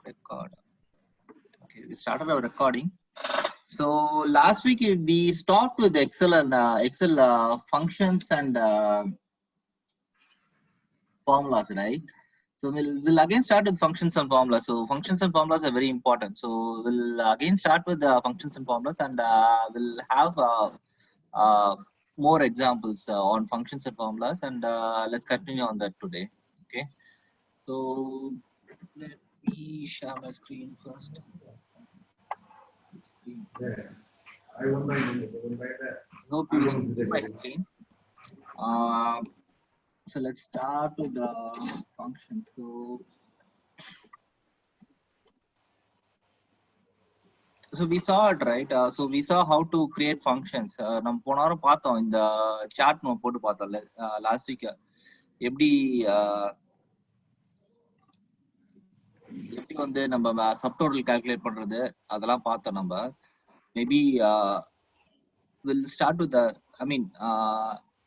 Record. Okay, we started our recording. So last week we stopped with Excel and Excel functions and formulas, right? So we'll again start with functions and formulas. So functions and formulas are very important. So we'll again start with the functions and formulas, and we'll have more examples on functions and formulas, and let's continue on that today. Okay. So let me share my screen first. I won't buy that. Hope you see my screen. So let's start with the function. So we saw it, right? So we saw how to create functions. நம்ம போன வாரம் பார்த்தோம் இந்த chart நம்ம போட்டு பார்த்தோம்ல last week எப்படி வந்து நம்ம சப்டோட்டல் கால்குலேட் பண்றது அதெல்லாம் பார்த்தோம் நம்ம. Maybe will start with I mean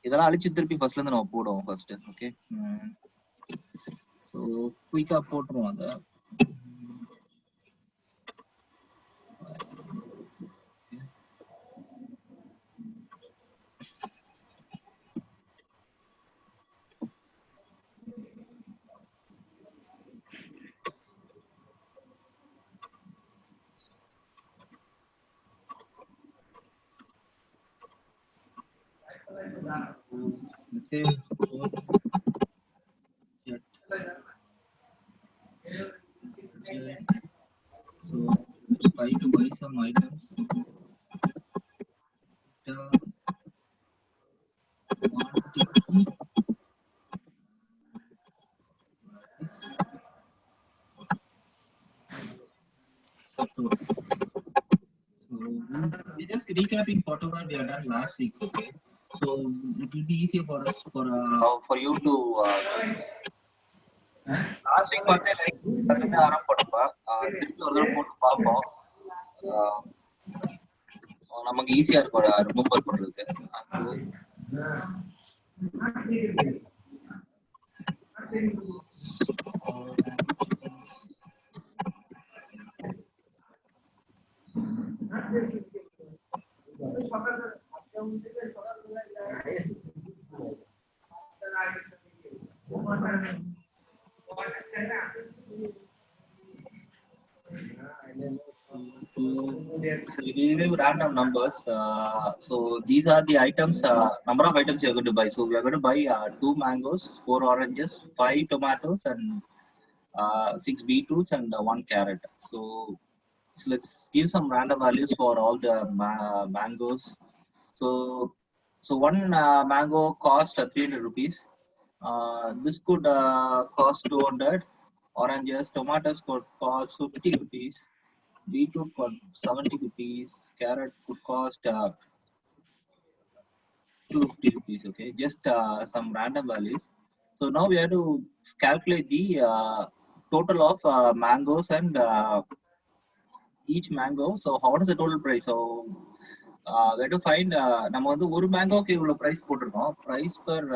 இதெல்லாம் அழிச்சு திருப்பி ஃபர்ஸ்ட்ல இருந்து நம்ம போடுவோம் ஃபர்ஸ்ட். ஓகே, ஸோ குயிக்கா போட்டுருவோம் அதை. Let's say so try to buy some items. So we're just recapping whatever we have done last week. Okay, so it will be easier for us for you to last week பார்த்தே like அதுல ஆரம்பிப்பா திருப்பி ஒரு தடவை போட்டு பார்ப்போம். நமக்கு ஈஸியா இருக்கும் ரிமெம்பர் பண்றதுக்கு. So we give random numbers. So these are the items, number of items you are going to buy. So we are going to buy 2 mangoes, 4 oranges, 5 tomatoes, and 6 beetroots and 1 carrot. So let's give some random values for all the mangoes. So one mango cost 300 rupees. This could cost 200. Oranges, tomatoes could cost 50 rupees. Beetroot cost 70 rupees. Carrot could cost 250 rupees. Okay, just some random values. So now we have to calculate the total of mangoes and each mango. So what is the total price? So we have to find நம்ம வந்து ஒரு மேங்கோக்கு இவ்வளவு price போட்டுருக்கோம். Price per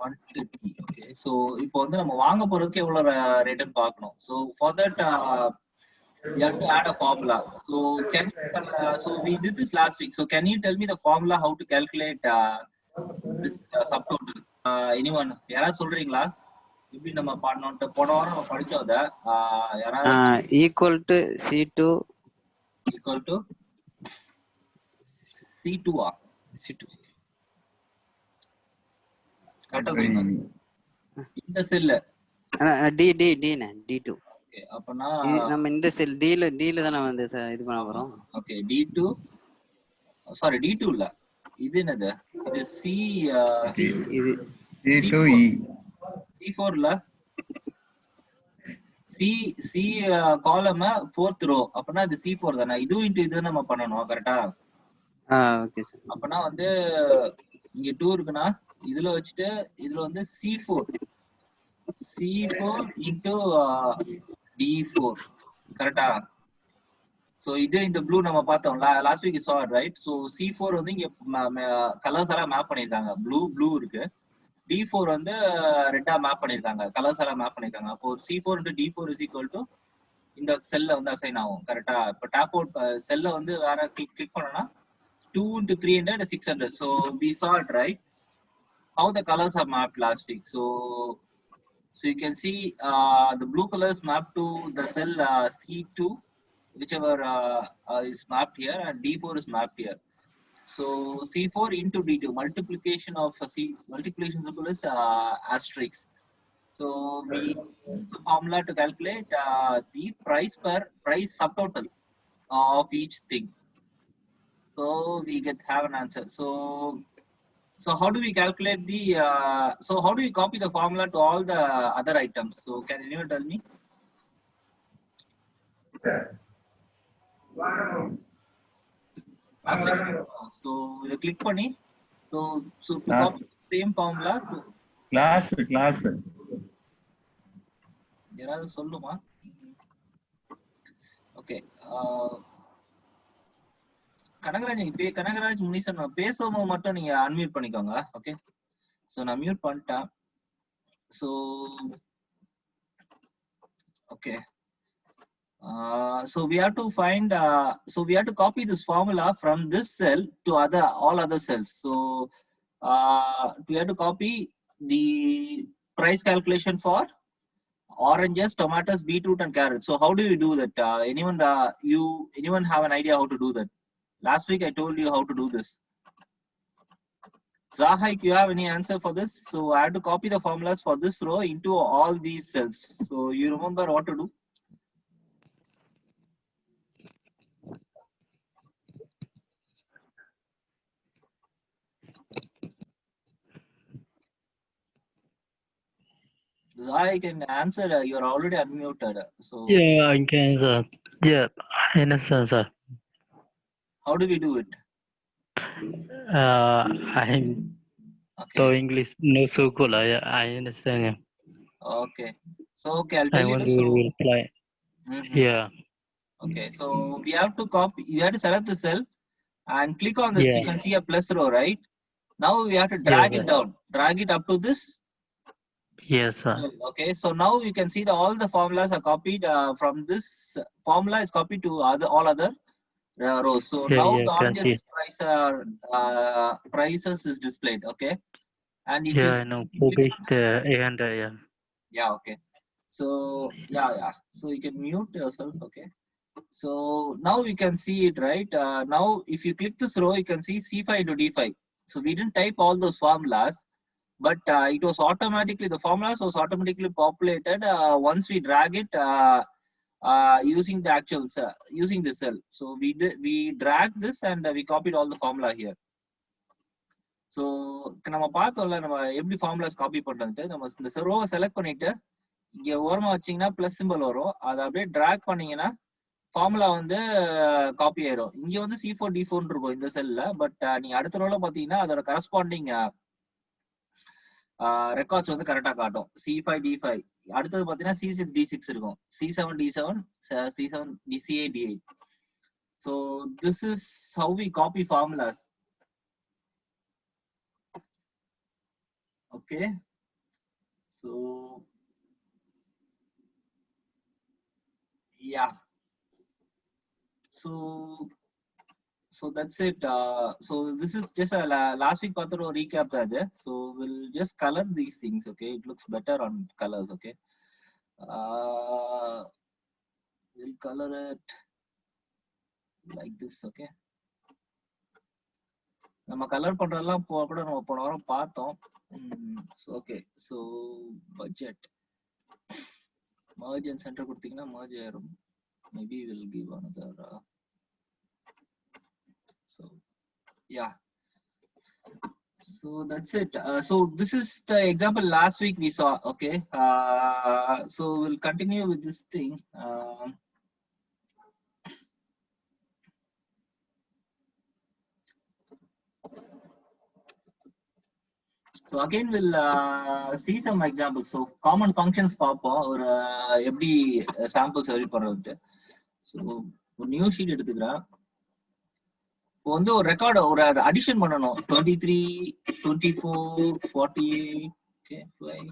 150. Okay, so இப்போ வந்து நம்ம வாங்க போறதுக்கு எவ்வளவு ரேட்னு பார்க்கணும். So for that you have to add a formula. So we did this last week. So can you tell me the formula how to calculate this subtotal? Anyone? யாரா சொல்றீங்களா? இப்படி நம்ம பண்ணோம் போன வாரம் நம்ம படிச்சோம் அத. யாரா equal to C2 equal to C2 ah? C2 கரெக்ட்டா சொல்லுங்க. இந்த செல் D2. ஓகே, அப்பனா நம்ம இந்த செல் D ல தான வந்து இது பண்ண போறோம். ஓகே, D2 சாரி D2 இல்ல, இது என்னது? இது இது C2E C4 இல்ல, C காலம் 4th row. அப்பனா இது C4 தானே. இது இன்டு இது நம்ம பண்ணனும். கரெக்ட்டா? Okay sir. அப்பனா வந்து இங்க 2 இருக்குனா இதுல வச்சிட்டு இதுல வந்து C4 into D4. கரெக்ட்டா? So இது இந்த ப்ளூ நம்ம பார்த்தோம்ல last week saw it, right? So C4 வந்து இங்க கலர்ஸ் எல்லாம் மேப் பண்ணிருக்காங்க. ப்ளூ இருக்கு, D4 வந்து ரெட்டா மேப் பண்ணிருக்காங்க, கலர்ஸ் எல்லாம் மேப் பண்ணிருக்காங்க. அப்போ C4 into D4 is equal to இந்த செல்ல வந்து அசைன் ஆகும். கரெக்டா? இப்போ டேப் அவுட் செல்ல வந்து வேற கிளிக் பண்ணனா 2 into 300 600. So we saw it, right? How the colors are mapped last week. So you can see the blue colors mapped to the cell C2, whichever is mapped here, and D4 is mapped here. So C4 into D2, multiplication of multiplication symbol is asterisk. So we use the formula to calculate the price subtotal of each thing. So we have an answer. So how do we calculate the? So how do we copy the formula to all the other items? So can anyone tell me? So you click on it. So to copy the same formula to class. யாராவது சொல்லுமா? Okay, Kanagaraj முனிசன் பேசும்போது மட்டும் நீங்க unmute பண்ணிக்கோங்க. Okay, so நான் mute பண்ணிட்டேன். So okay, so we have to find so we have to copy this formula from this cell to all other cells. So we have to copy the price calculation for oranges, tomatoes, beetroot and carrots. So how do you do that? Anyone have an idea how to do that? Last week I told you how to do this. Zahik, you have any answer for this? So I have to copy the formulas for this row into all these cells. So you remember what to do? I can answer. You're already unmuted. So yeah, I can answer. Yeah, I understand, sir. How do we do it? I'm Okay. so English no so good. I understand. Okay. So okay, I'll tell I you. want to reply. Yeah. Okay. So we have to copy. You have to select the cell and click on this. Yeah. You can see a plus row, right? Now we have to drag it down. Drag it up to this. Yes, sir. Okay, so now you can see that all the formulas are copied from this formula is copied to all other rows. So now the oranges prices is displayed. Okay, and if I know. Publish the 800. Yeah. Yeah. Okay. So yeah. So you can mute yourself. Okay. So now you can see it, right? Now if you click this row, you can see C5 to D5. So we didn't type all those formulas, but it was automatically, the formulas was automatically populated once we drag it using the actual using the cell. So we dragged this and we copied all the formula here. So நம்ம பார்த்தோம்ல நம்ம எப்படி formulas copy பண்றது. நம்ம இந்த ரோவை select பண்ணிட்டு இங்க ஓரமா வச்சீங்கன்னா பிளஸ் சிம்பிள் வரும். அதை அப்படியே டிராக் பண்ணீங்கன்னா ஃபார்முலா வந்து காப்பி ஆயிரும். இங்க வந்து C4 D4 இருக்கும் இந்த செல்ல. பட் நீங்க அடுத்த ரோல பாத்தீங்கன்னா அதோட கரஸ்பாண்டிங் ரெக்கார்ட்ஸ் வந்து கரெக்டா காட்டும். C5 D5. அடுத்தது பாத்தீங்கன்னா C6 D6 இருக்கும். C7 D7, C7 D8 D8. So this is how we copy formulas. Okay. So yeah. So that's it. So this is just a last week pathro recap that. So we'll just color these things. Okay, it looks better on colors. Okay, we'll color it like this. Okay, நம்ம colour பண்றதெல்லாம் கூட நம்ம போன வாரம் பார்த்தோம். So okay, so budget merge and center கொடுத்தீங்கன்னா merge ஆயிரும். Maybe we'll give another so yeah, so that's it. So this is the example last week we saw. Okay, so we'll continue with this thing. So again we'll see some examples. So common functions பார்ப்போம், ஒரு எப்படி samples ready பண்றது. So ஒரு new sheet எடுத்துக்கிறேன். வந்து ஒரு record ஒரு addition பண்ணணும். 23 24 48 Okay, fine.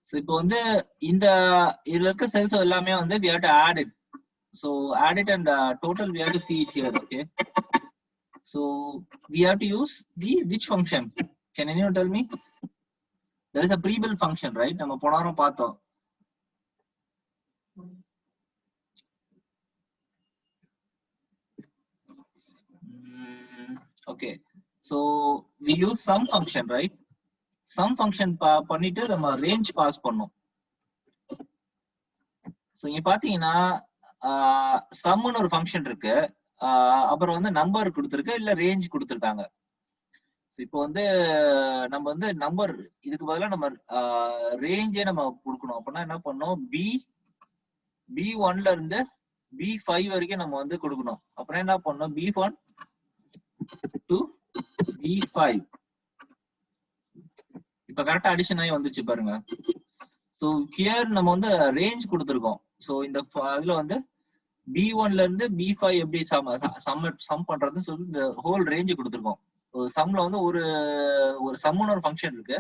So இப்போ வந்து இந்த இதுல இருக்க cells எல்லாமே வந்து we have to add it. So add it and total we have to see it here. Okay. So we have to use the which function? Can anyone tell me? There is a pre-built function, right? நம்ம போன வாரம் பார்த்தோம். Okay. So we use sum function, right? Sum function பண்ணிட்டு நம்ம range pass பண்ணோம். So இங்க பாத்தீங்கன்னா sumன்னு ஒரு function இருக்கு. அப்புறம் வந்து நம்பர் கொடுத்திருக்கு இல்ல ரேஞ்ச் கொடுத்திருக்காங்க. இப்போ வந்து நம்ம வந்து நம்பர் இதுக்கு பதிலா நம்ம ரேஞ்சே நம்ம கொடுக்கணும். அப்படின்னா என்ன பண்ணோம், B1ல இருந்து B5 வரைக்கும் நம்ம வந்து கொடுக்கணும். அப்புறம் என்ன பண்ணோம், B1 to B5. இப்ப கரெக்டா அடிஷன் ஆகி வந்துச்சு பாருங்க. சோ ஹியர் நம்ம வந்து ரேஞ்ச் கொடுத்திருக்கோம். சோ இந்த இதுல வந்து B1ல இருந்து B5 எப்படி சம் பண்றதுன்னு சொல்லி இந்த ஹோல் ரேஞ்ச் கொடுத்திருக்கோம். சம்ல வந்து ஒரு சம்னு ஒரு ஃபங்க்ஷன் இருக்கு.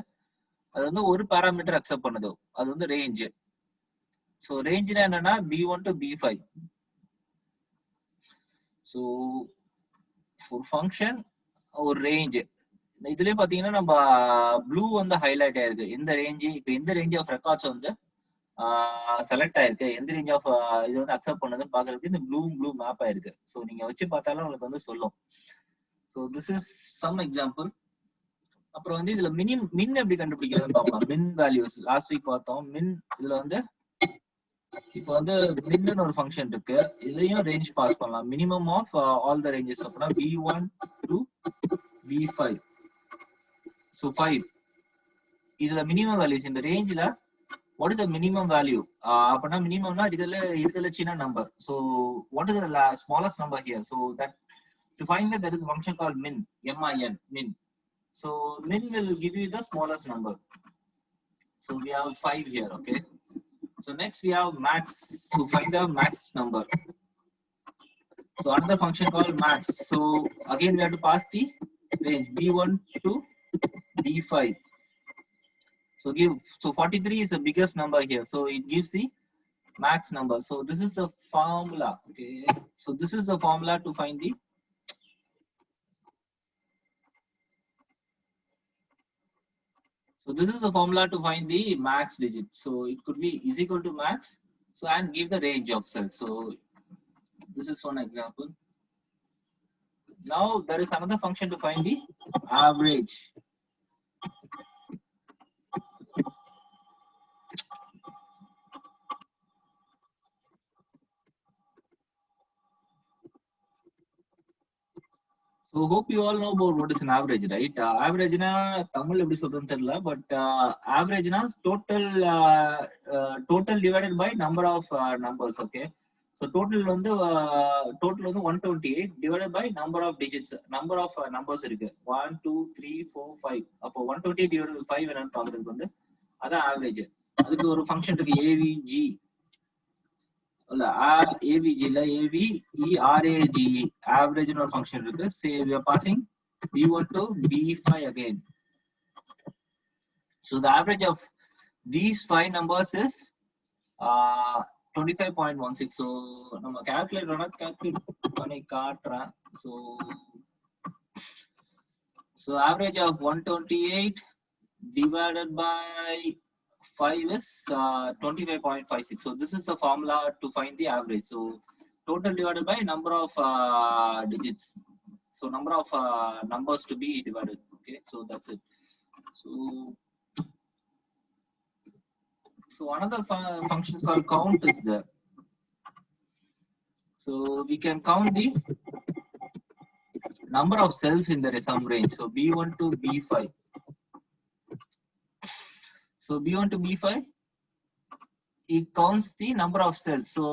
அது வந்து ஒரு பாராமீட்டர் அக்செப்ட் பண்ணுது. அது வந்து ரேஞ்ச். சோ ரேஞ்ச்னா என்னன்னா B1 to B5. சோ ஒரு ஃபங்க்ஷன் ஒரு ரேஞ்ச். இதுலயே பாத்தீங்கன்னா நம்ம ப்ளூ வந்து ஹைலைட் ஆயிருக்கு. எந்த ரேஞ்ச், இப்போ எந்த ரேஞ்ச் ஆஃப் ரெக்கார்ட்ஸ் வந்து செலக்ட் ஆயிருக்கு, எந்த ரேஞ்ச் ஆஃப் இது வந்து அக்செப்ட் பண்ணதுன்னு பாக்குறதுக்கு இந்த ப்ளூ மேப் ஆயிருக்கு. சோ நீங்க வச்சு பார்த்தாலும் உங்களுக்கு வந்து சொல்லும். So this is some example. அப்புறம் வந்து இதுல மின் எப்படி கண்டுபிடிக்கிறதுன்னு பார்க்கலாம். மின் வேல்யூஸ் லாஸ்ட் வீக் பார்த்தோம். மின் இதுல வந்து இப்போ வந்து மின்னு ஒரு ஃபங்க்ஷன் இருக்கு. இதையும் ரேஞ்ச் பாஸ் பண்ணலாம். Minimum of all the ranges அப்படின்னா B1 to B5. So 5. இதுல மினிமம் வேல்யூஸ் இந்த ரேஞ்ச்ல what is the minimum value? அப்படின்னா மினிமம்னா இதுல சின்ன number. So what is the smallest number here? So that to find that there is a function called min, min. So min will give you the smallest number. So we have 5 here, okay. So next we have max, to find the max number. So another function called max. So again we have to pass the range B1 to B5. So 43 is the biggest number here. So it gives the max number. So this is the formula, okay. So this is the formula to find the So this is the formula to find the max digit. So it could be is equal to max. So and give the range of cells. So this is one example. Now there is another function to find the average. So hope you all know about what is an average, right? Average na Tamil eppadi solradhu therilla, but average na total divided by number of numbers, okay? So total வந்து 128 divided by number of digits, number of numbers இருக்கு 1 2 3 4 5. அப்போ 128 divided by 5 என்னன்னு பாக்குறதுக்கு வந்து அதான் average. அதுக்கு ஒரு function இருக்கு avg இல்ல avg இல்ல average, average னு ஒரு ஃபங்க்ஷன் இருக்கு. Say we are passing b1 to b5 again. So the average of these 5 numbers is 25.16. So நம்ம calculate பண்ணி காட்டுறேன். So average of 128 divided by 5 is 25.56. So this is the formula to find the average. So total divided by number of digits. So number of numbers to be divided. Okay, so that's it. So another function is called count is there. So we can count the number of cells in the sum range. So B1 to B5. So B1 to B5, it counts the number of cells. So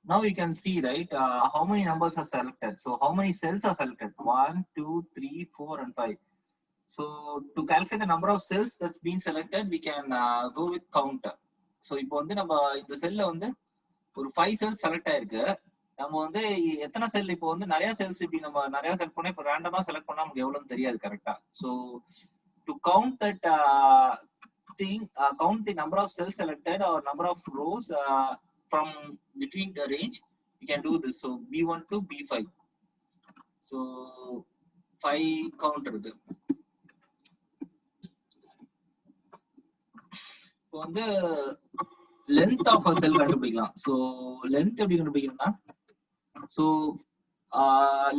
now we can see, right, how many numbers are selected. So how many cells are selected? 1, 2, 3, 4, and 5. So to calculate the number of cells that's been selected, we can go with counter. So இப்போ வந்து நம்ம இந்த செல்ல வந்து ஒரு 5 cells select ஆயிருக்கு. நம்ம வந்து எத்தனை செல் இப்போ வந்து நிறைய செல்ஸ் இப்படி நம்ம நிறைய செலக்ட் பண்ணா இப்போ ரேண்டமா செலக்ட் பண்ணா நமக்கு எவ்வளவுன்னு தெரியாது கரெக்டா. So to count that thing, count the number of cells selected or number of rows from between the range, you can do this. So B1 to B5. So 5 count இருக்கு. இப்போ வந்து length of a cell கண்டுபிடிக்கலாம். So length எப்படி கண்டுபிடிக்கணும்னா, so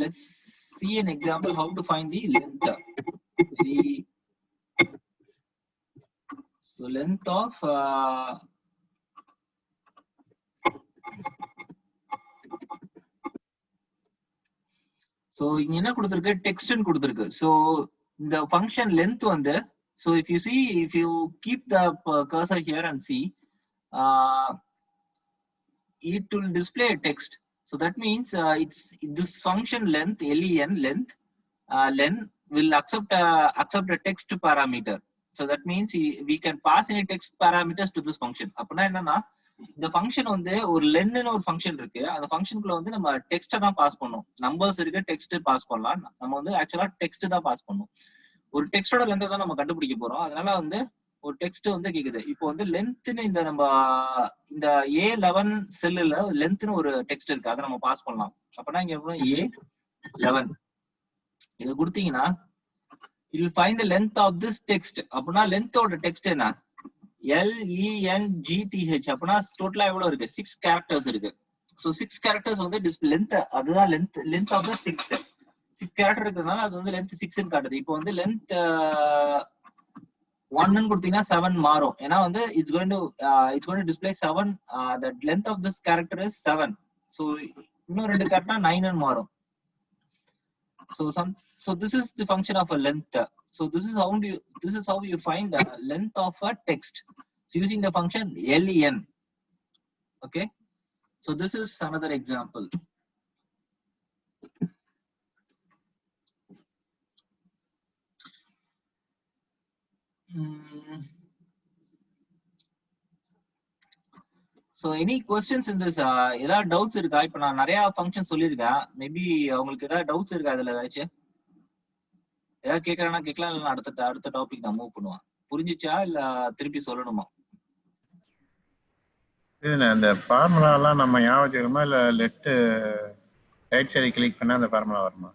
let's see an example how to find the length. So length of so இங்க என்ன கொடுத்திருக்கு, text ன்னு கொடுத்திருக்கு. So இந்த function length வந்து, so if you see, if you keep the cursor here and see, it will display a text. So that means it's this function length, len length, len will accept a text parameter. So that means we can pass any text parameters to this function. அப்படினா என்னன்னா, இந்த function வந்து ஒரு லென்னு ஒரு function இருக்கு. அந்த ஃபங்க்ஷனுக்குள்ள வந்து நம்ம டெக்ஸ்ட்டை தான் பாஸ் பண்ணோம். நம்பர்ஸ் இருக்கு, டெக்ஸ்ட் பாஸ் பண்ணலாம். நம்ம வந்து ஆக்சுவலா டெக்ஸ்ட் தான் பாஸ் பண்ணோம். ஒரு டெக்ஸ்டோட லென்த்தை தான் நம்ம கண்டுபிடிக்க போறோம். அதனால வந்து ஒரு டெக்ஸ்ட் வந்து கேக்குது. இப்போ வந்து லென்த்னு இந்த நம்ம இந்த A11 செல்லுல லென்த்னு ஒரு டெக்ஸ்ட் இருக்கு, அதை நம்ம பாஸ் பண்ணலாம். அப்படின்னா இங்க A11 இதை கொடுத்தீங்கன்னா you will find the length of this text. அப்படின்னா லென்த்தோட டெக்ஸ்ட் என்ன, LENGTH. அப்படின்னா டோட்டலா எவ்வளவு இருக்கு, 6 கேரக்டர்ஸ் இருக்கு. ஸோ 6 கேரக்டர்ஸ் வந்து லென்த், அதுதான் length of the text. 6 character இருக்கிறதுனால அது வந்து லென்த் 6 காட்டுது. இப்போ வந்து லென்த் 1 கொடுத்தீங்கன்னா 7 மாறும். ஏன்னா வந்து it's going to display 7. The length of this character is 7. So இன்னும் 2 கேரக்டர் 9 மாறும். So this is the function of a length. So this is how you find the length of a text. So using the function len. Okay. So this is another example. So any questions in this? ஏதாவது doubts இருக்கா? இப்போ நான் நிறைய function சொல்லியிருக்கேன். Maybe உங்களுக்கு ஏதாவது doubts இருக்கா அதுல? ஏதாச்சும் ஏதாவது கேட்கறேன்னா கேட்கலாம், இல்லைன்னா அடுத்த டாபிக் நான் மூவ் பண்ணுவேன். புரிஞ்சிச்சா இல்ல திருப்பி சொல்லணுமா? இந்த ஃபார்முலா எல்லாம் நம்ம ஞாபகம் வச்சுக்கணுமா, இல்ல லெஃப்ட் ரைட் சைடு கிளிக் பண்ணா அந்த ஃபார்முலா வருமா?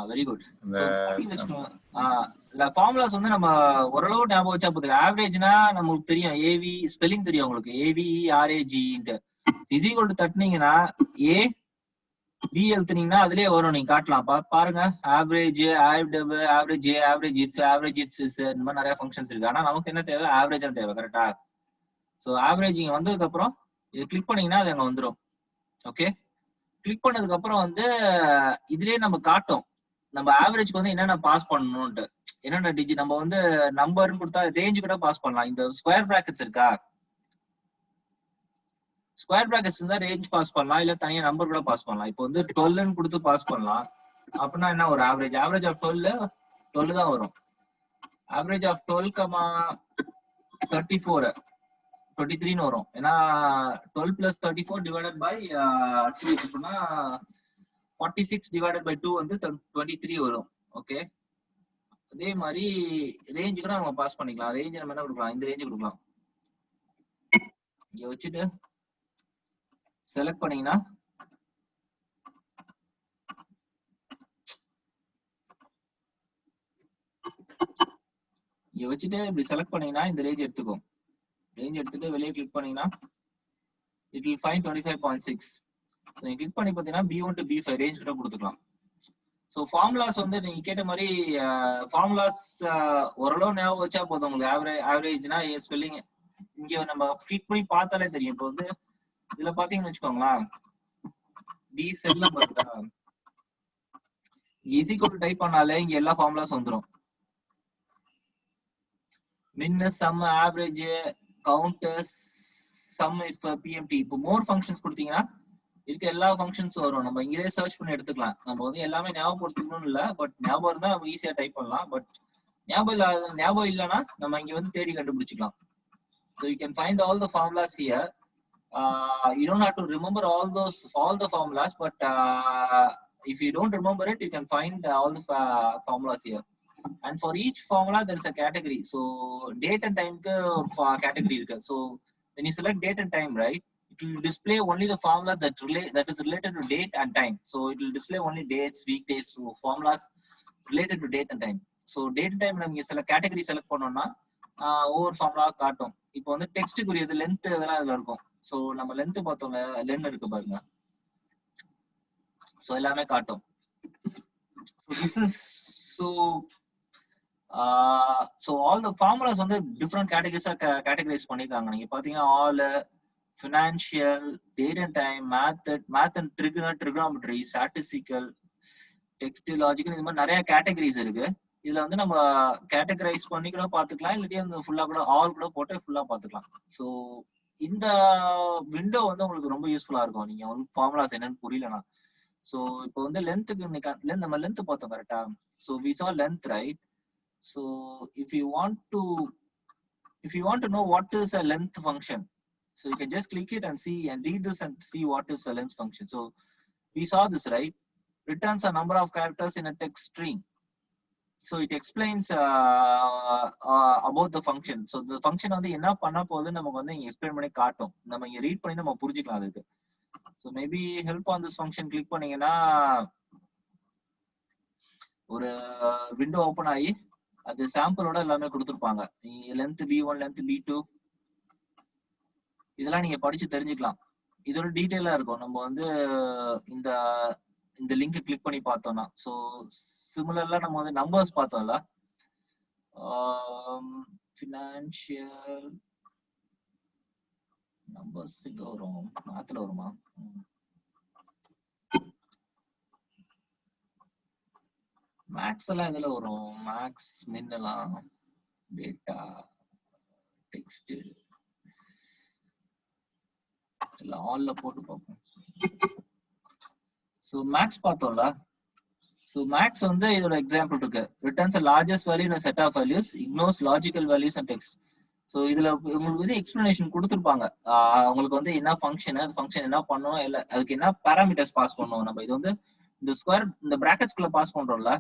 Very good. ஃபார்முலாஸ் வந்து நம்ம ஓரளவு ஞாபகம் வச்சா போதும். ஆவரேஜ்னா நமக்கு தெரியும், ஏவி ஸ்பெல்லிங் தெரியும் உங்களுக்கு, AVRAG. இஸ் ஈக்குவல் டு தட்டினீங்கன்னா A B எழுத்துனீங்கன்னா அதுலயே வரும், நீங்க காட்டலாம். பாருங்க, average, average A, average if, average if is, இந்த மாதிரி நிறைய ஃபங்க்ஷன்ஸ் இருக்கு. ஆனா நமக்கு என்ன தேவை, ஆவரேஜ் தான் தேவை. கரெக்டா? ஸோ ஆவரேஜ் இங்க வந்ததுக்கு அப்புறம் இது கிளிக் பண்ணீங்கன்னா அது அங்க வந்துடும். ஓகே, கிளிக் பண்ணதுக்கு அப்புறம் வந்து இதுலயே நம்ம காட்டும் நம்ம ஆவரேஜ்க்கு வந்து என்னென்ன பாஸ் பண்ணணும்ட்டு, என்னென்ன டிஜிட். நம்ம வந்து நம்பர்னு கொடுத்தா ரேஞ்ச் கூட பாஸ் பண்ணலாம். இந்த ஸ்கொயர் பிராக்கெட்ஸ் இருக்கா, ஸ்கொயர் பிராக்கெட்ஸ் இருந்தா ரேஞ்ச் பாஸ் பண்ணலாம், இல்ல தனியா நம்பர் கூட பாஸ் பண்ணலாம். இப்போ வந்து 12ன்னு கொடுத்து பாஸ் பண்ணலாம். அப்படின்னா என்ன, ஒரு ஆவரேஜ் ஆஃப் 12 தான் வரும். ஆவரேஜ் ஆஃப் 12, 34, 23ன்னு வரும். ஏன்னா 12 + 34 டிவைடட் பை 2 அப்படின்னா 46 டிவைடட் பை 2 வந்து 23 வரும். ஓகே, அதே மாதிரி ரேஞ்ச் கூட நம்ம பாஸ் பண்ணிக்கலாம். ரேஞ்ச் நம்ம என்ன கொடுக்கலாம், இந்த ரேஞ்ச் கொடுக்கலாம். இங்க வச்சுட்டு செலக்ட் பண்ணீங்கன்னா இங்க வச்சுட்டு இப்படி செலக்ட் பண்ணீங்கன்னா இந்த ரேஞ்ச் எடுத்துக்கும். ரேஞ்ச் எடுத்துட்டு வெளியே கிளிக் பண்ணீங்கன்னா it will find 25.6. நீங்க கிளிக் பண்ணி பார்த்தீங்கன்னா B1 to B5 ரேஞ்ச் கூட கொடுத்துக்கலாம். ஸோ ஃபார்முலாஸ் வந்து நீங்க கேட்ட மாதிரி ஃபார்முலாஸ் ஓரளவு ஞாபகம் வச்சா போதும் உங்களுக்கு. ஆவரேஜ்னா ஸ்பெல்லிங் இங்க நம்ம கிளிக் பண்ணி பார்த்தாலே தெரியும். இப்போ வந்து இதுல பாத்தீங்கன்னு வச்சுக்கோங்களேன், டி செல்ல பாருங்க, இஸ் ஈக்குவல் டு டைப் பண்ணாலே இங்க எல்லா ஃபார்முலாஸ் வந்துடும். min, sum, average, count, sum if PMT. இப்போ மோர் ஃபங்க்ஷன்ஸ் கொடுத்தீங்கன்னா இருக்க எல்லா ஃபங்க்ஷன்ஸும் வரும். நம்ம இங்கே சர்ச் பண்ணி எடுத்துக்கலாம். நம்ம வந்து எல்லாமே ஞாபகப்படுத்திக்கணும்னு இல்லை, பட் ஞாபகம் இருந்தா நம்ம ஈஸியா டைப் பண்ணலாம். பட் ஞாபகம் இல்லைன்னா நம்ம இங்க வந்து தேடி கண்டுபிடிச்சிக்கலாம். So you can find all the formulas here. You don't have to remember all the formulas, but if you don't remember it, you can find all the formulas here. and for each formula there is a category. So date and time ku or category irukku. So when you select date and time, right, it will display only the formulas that is related to date and time. So it will display only dates, weekdays, so formulas related to date and time. So date and time நம்ம சில category select பண்ணோம்னா ஒவ்வொரு formula காட்டும். இப்போ வந்து டெக்ஸ்ட்டுக்கு உரியது length இதெல்லாம் இதுல இருக்கும். ஸோ நம்ம லென்த் பார்த்தோம்ல, லென் இருக்கு பாருங்க. ஸோ எல்லாமே காட்டும். So all the formulas வந்து டிஃப்ரெண்ட் கேட்டகரிஸா கேட்டகரைஸ் பண்ணிருக்காங்க. நீங்க பாத்தீங்கன்னா all, financial, date and time, math and trigonometry, statistical, text, logical, இந்த மாதிரி நிறைய கேட்டகரிஸ் இருக்கு. இதுல வந்து நம்ம கேட்டகரைஸ் பண்ணி கூட பாத்துக்கலாம், இல்லாட்டி அந்த ஃபுல்லா கூட ஆல் கூட போட்டு ஃபுல்லா பாத்துக்கலாம். ஸோ இந்த விண்டோ வந்து உங்களுக்கு ரொம்ப யூஸ்ஃபுல்லா இருக்கும். நீங்க வந்து ஃபார்முலாஸ் என்னன்னு புரியலனா. ஸோ இப்போ வந்து லென்த்துக்கு நம்ம லென்த் பார்த்தோம் கரெக்டா. So we saw length, right? So if you want to know what is a length function, so you can just click it and see and read this and see what is a length function. So we saw this, right? Returns a number of characters in a text string. So it explains about the function. So the function வந்து என்ன பண்ண போகுது நமக்கு வந்து இங்க explain பண்ணி காட்டும். நம்ம இங்க ரீட் பண்ணி நம்ம புரிஞ்சுக்கலாம் அதுக்கு. So maybe help on this function click பண்ணீங்கன்னா ஒரு விண்டோ ஓபன் ஆகி அது சாம்பிளோட எல்லாமே கொடுத்துருப்பாங்க. லென்த் B1, லென்த் B2 இதெல்லாம் நீங்க படிச்சு தெரிஞ்சுக்கலாம். இதோட டீடைலா இருக்கும். நம்ம வந்து இந்த லிங்க் கிளிக் பண்ணி பார்த்தோம்னா, ஸோ சிமிலர்லாம் நம்ம வந்து நம்பர்ஸ் பார்த்தோம்ல, ஃபினான்ஷியல் நம்பர்ஸ் இங்க வரும், மேத்ல வருமா? மேக்ஸ் எல்லாம் இதுல வரும். மேக்ஸ், மின் எல்லாம், டேட்டா, டெக்ஸ்ட் எல்லாம் ஆல்ல போட்டு பார்ப்போம். ஸோ மேக்ஸ் பார்த்தோம்ல. ஸோ மேக்ஸ் வந்து இதோட எக்ஸாம்பிள் இருக்கு. Returns a largest value in a set of values, ignores logical values and text. So இதுல உங்களுக்கு வந்து எக்ஸ்பிளனேஷன் கொடுத்துருப்பாங்க. உங்களுக்கு வந்து என்ன ஃபங்க்ஷன், அது ஃபங்க்ஷன் என்ன பண்ணும், இல்லை அதுக்கு என்ன பேராமீட்டர்ஸ் பாஸ் பண்ணுவோம். நம்ம இது வந்து இந்த ஸ்கொயர் இந்த பிராக்கெட்ஸ்குள்ள பாஸ் பண்றோம்ல,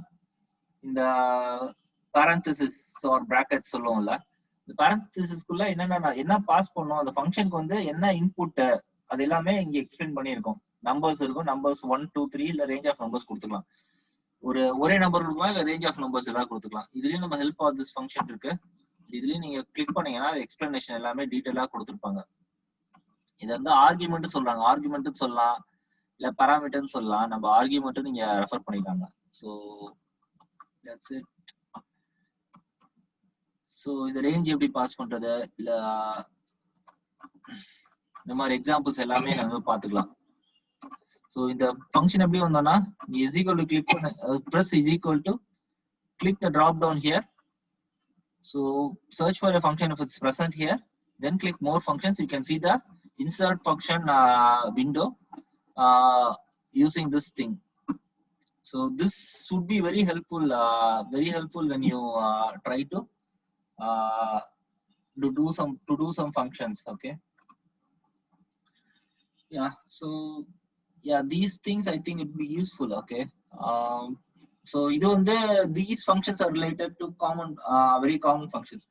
இந்த parenthesis ஆர் பிராக்கெட்ஸ் சொல்லுவோம்ல, இந்த parenthesisக்குள்ள என்ன பாஸ் பண்ணும், அந்த ஃபங்க்ஷனுக்கு வந்து என்ன இன்புட், அது எல்லாமே இங்க எக்ஸ்பிளைன் பண்ணியிருக்கோம். நம்பர்ஸ் இருக்கும், நம்பர்ஸ் 1, 2, 3 இல்ல ரேஞ்ச் ஆஃப் நம்பர்ஸ் கொடுத்துக்கலாம். ஒரே நம்பர் கொடுக்கலாம், இல்ல ரேஞ்ச் ஆஃப் நம்பர்ஸ் ஏதாவது கொடுத்துக்கலாம். இதுலயும் நம்ம ஹெல்ப் ஆஃப் திஸ் ஃபங்க்ஷன் இருக்கு. இதுலயும் நீங்க கிளிக் பண்ணீங்கன்னா எக்ஸ்பிளனேஷன் எல்லாமே டீடைலா கொடுத்துருப்பாங்க. இது வந்து ஆர்குமெண்ட் சொல்றாங்க, ஆர்குமெண்ட் சொல்லலாம், இல்ல பாராமீட்டர்னு சொல்லலாம். நம்ம ஆர்குமெண்ட் நீங்க ரெஃபர் பண்ணிக்காங்க. So that's it. ஸோ இந்த ரேஞ்ச் எப்படி பாஸ் பண்றது, இல்ல இந்த மாதிரி எக்ஸாம்பிள்ஸ் எல்லாமே நம்ம பார்த்துக்கலாம். ஸோ இந்த ஃபங்க்ஷன் எப்படி வந்தோம்னா, இஸ் ஈக்குவல் டு கிளிக் பண்ண press is equal to click the drop down here. So search for a function if it's present here, then click more functions. You can see the insert function window using this thing. So this would be very helpful when you try to do some functions. Okay, yeah, so yeah, these things I think it would be useful. Okay, so these functions are related to very common functions.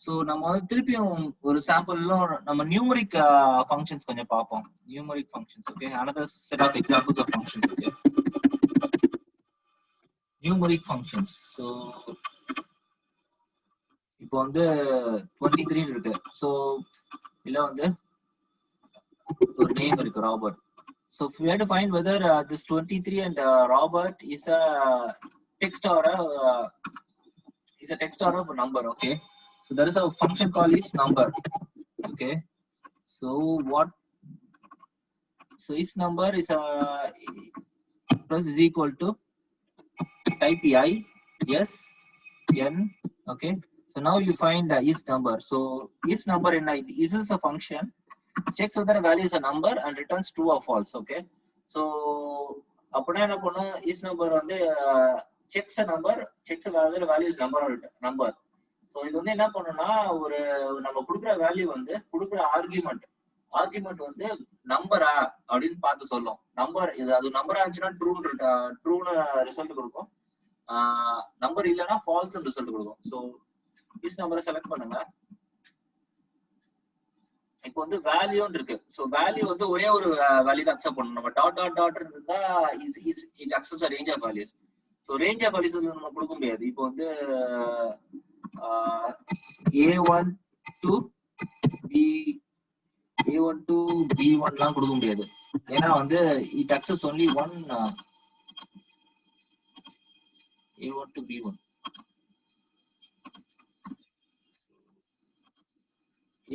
So நம்ம திருப்பியும் ஒரு சாம்பிள்ல நம்ம numeric functions கொஞ்சம் பார்ப்போம். Numeric functions, okay, another set of examples of functions. Okay, numeric functions. So இப்போ வந்து 23 இருக்கு. So இல்ல வந்து ஒரு நேம் இருக்கு, Robert. So if we have to find whether this 23 and Robert is a text or a number. Okay, so there is a function called is number. Okay, so his number is plus is equal to type I S N. Okay, so now you find his number. So his number in this is a function, checks whether value is a number and returns true or false. Okay, so அப்படினா என்ன பண்ணும், is number வந்து checks a number, checks whether value is number or number. so இது வந்து என்ன பண்ணும்னா, ஒரு நம்ம கொடுக்குற வேல்யூ வந்து கொடுக்குற ஆர்குமெண்ட் வந்து நம்பரா அப்படின்னு பார்த்து சொல்லும். நம்பர் இது அது நம்பரா இருந்துச்சுன்னா ட்ரூன்னு ரிசல்ட் கொடுக்கும். நம்பர் இல்லைன்னா ஃபால்ஸ் ரிசல்ட் கொடுக்கும். ஸோ திஸ் நம்பரை செலக்ட் பண்ணுங்க. இப்போ வந்து வேல்யூன்னு இருக்கு. ஸோ வேல்யூ வந்து ஒரே ஒரு வேல்யூ தான் அக்செப்ட் பண்ணணும். நம்ம டாட் டாட் டாட் இருந்தா it accepts range of values. So range of values வந்து நம்ம கொடுக்க முடியாது. இப்போ வந்து A1 to B1 எல்லாம் கொடுக்க முடியாது. ஏன்னா வந்து it accepts only one A1 to B1.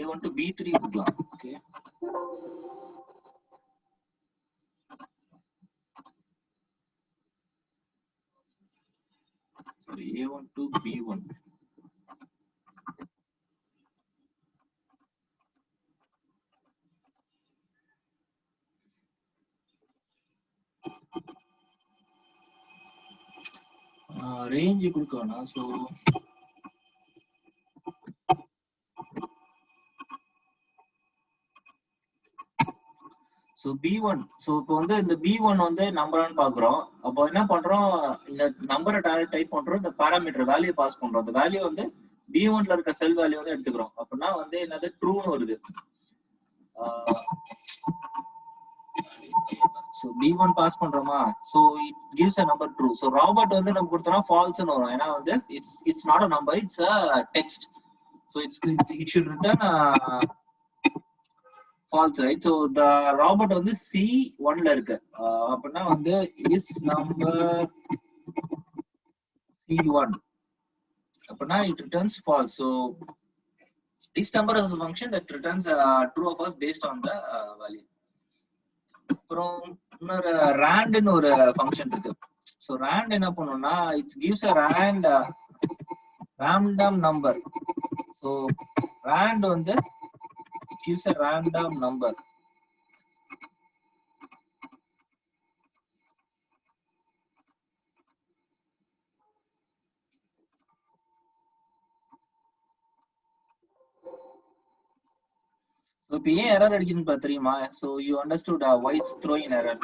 A1 to B3 கொடுக்கலாம். Okay, sorry, A1 to B1. Range கொடுக்கணும். ஸோ B1, ஸோ இப்போ வந்து இந்த B1 வந்து நம்பரான்னு பாக்குறோம். அப்போ என்ன பண்றோம், இந்த நம்பரை டைப் பண்றோம், இந்த பாராமீட்டர் வேல்யூ பாஸ் பண்றோம். அந்த வேல்யூ வந்து B1ல இருக்க செல் வேல்யூ வந்து எடுத்துக்கிறோம். அப்படின்னா வந்து என்னது ட்ரூன்னு வருது. ஸோ B1 பாஸ் பண்றோமா, so it gives a number true. So Robert வந்து நம்ம கொடுத்தோம்னா ஃபால்ஸ்னு வரும். ஏன்னா வந்து it's not a number, it's a text. So it should return false, right? So the Robert வந்து C1 ல இருக்கு. அப்படின்னா வந்து is number C1, அப்படின்னா it returns false. So this number is a function that returns true or false based on the value. அப்புறம் இன்னொரு rand-னு ஒரு function இருக்கு. ஸோ rand என்ன பண்ணும்னா it gives a random number. So rand வந்து gives a random number. So இப்போ ஏன் error அடிக்குதுன்னு தெரியுமா? So you understood why it's throwing error.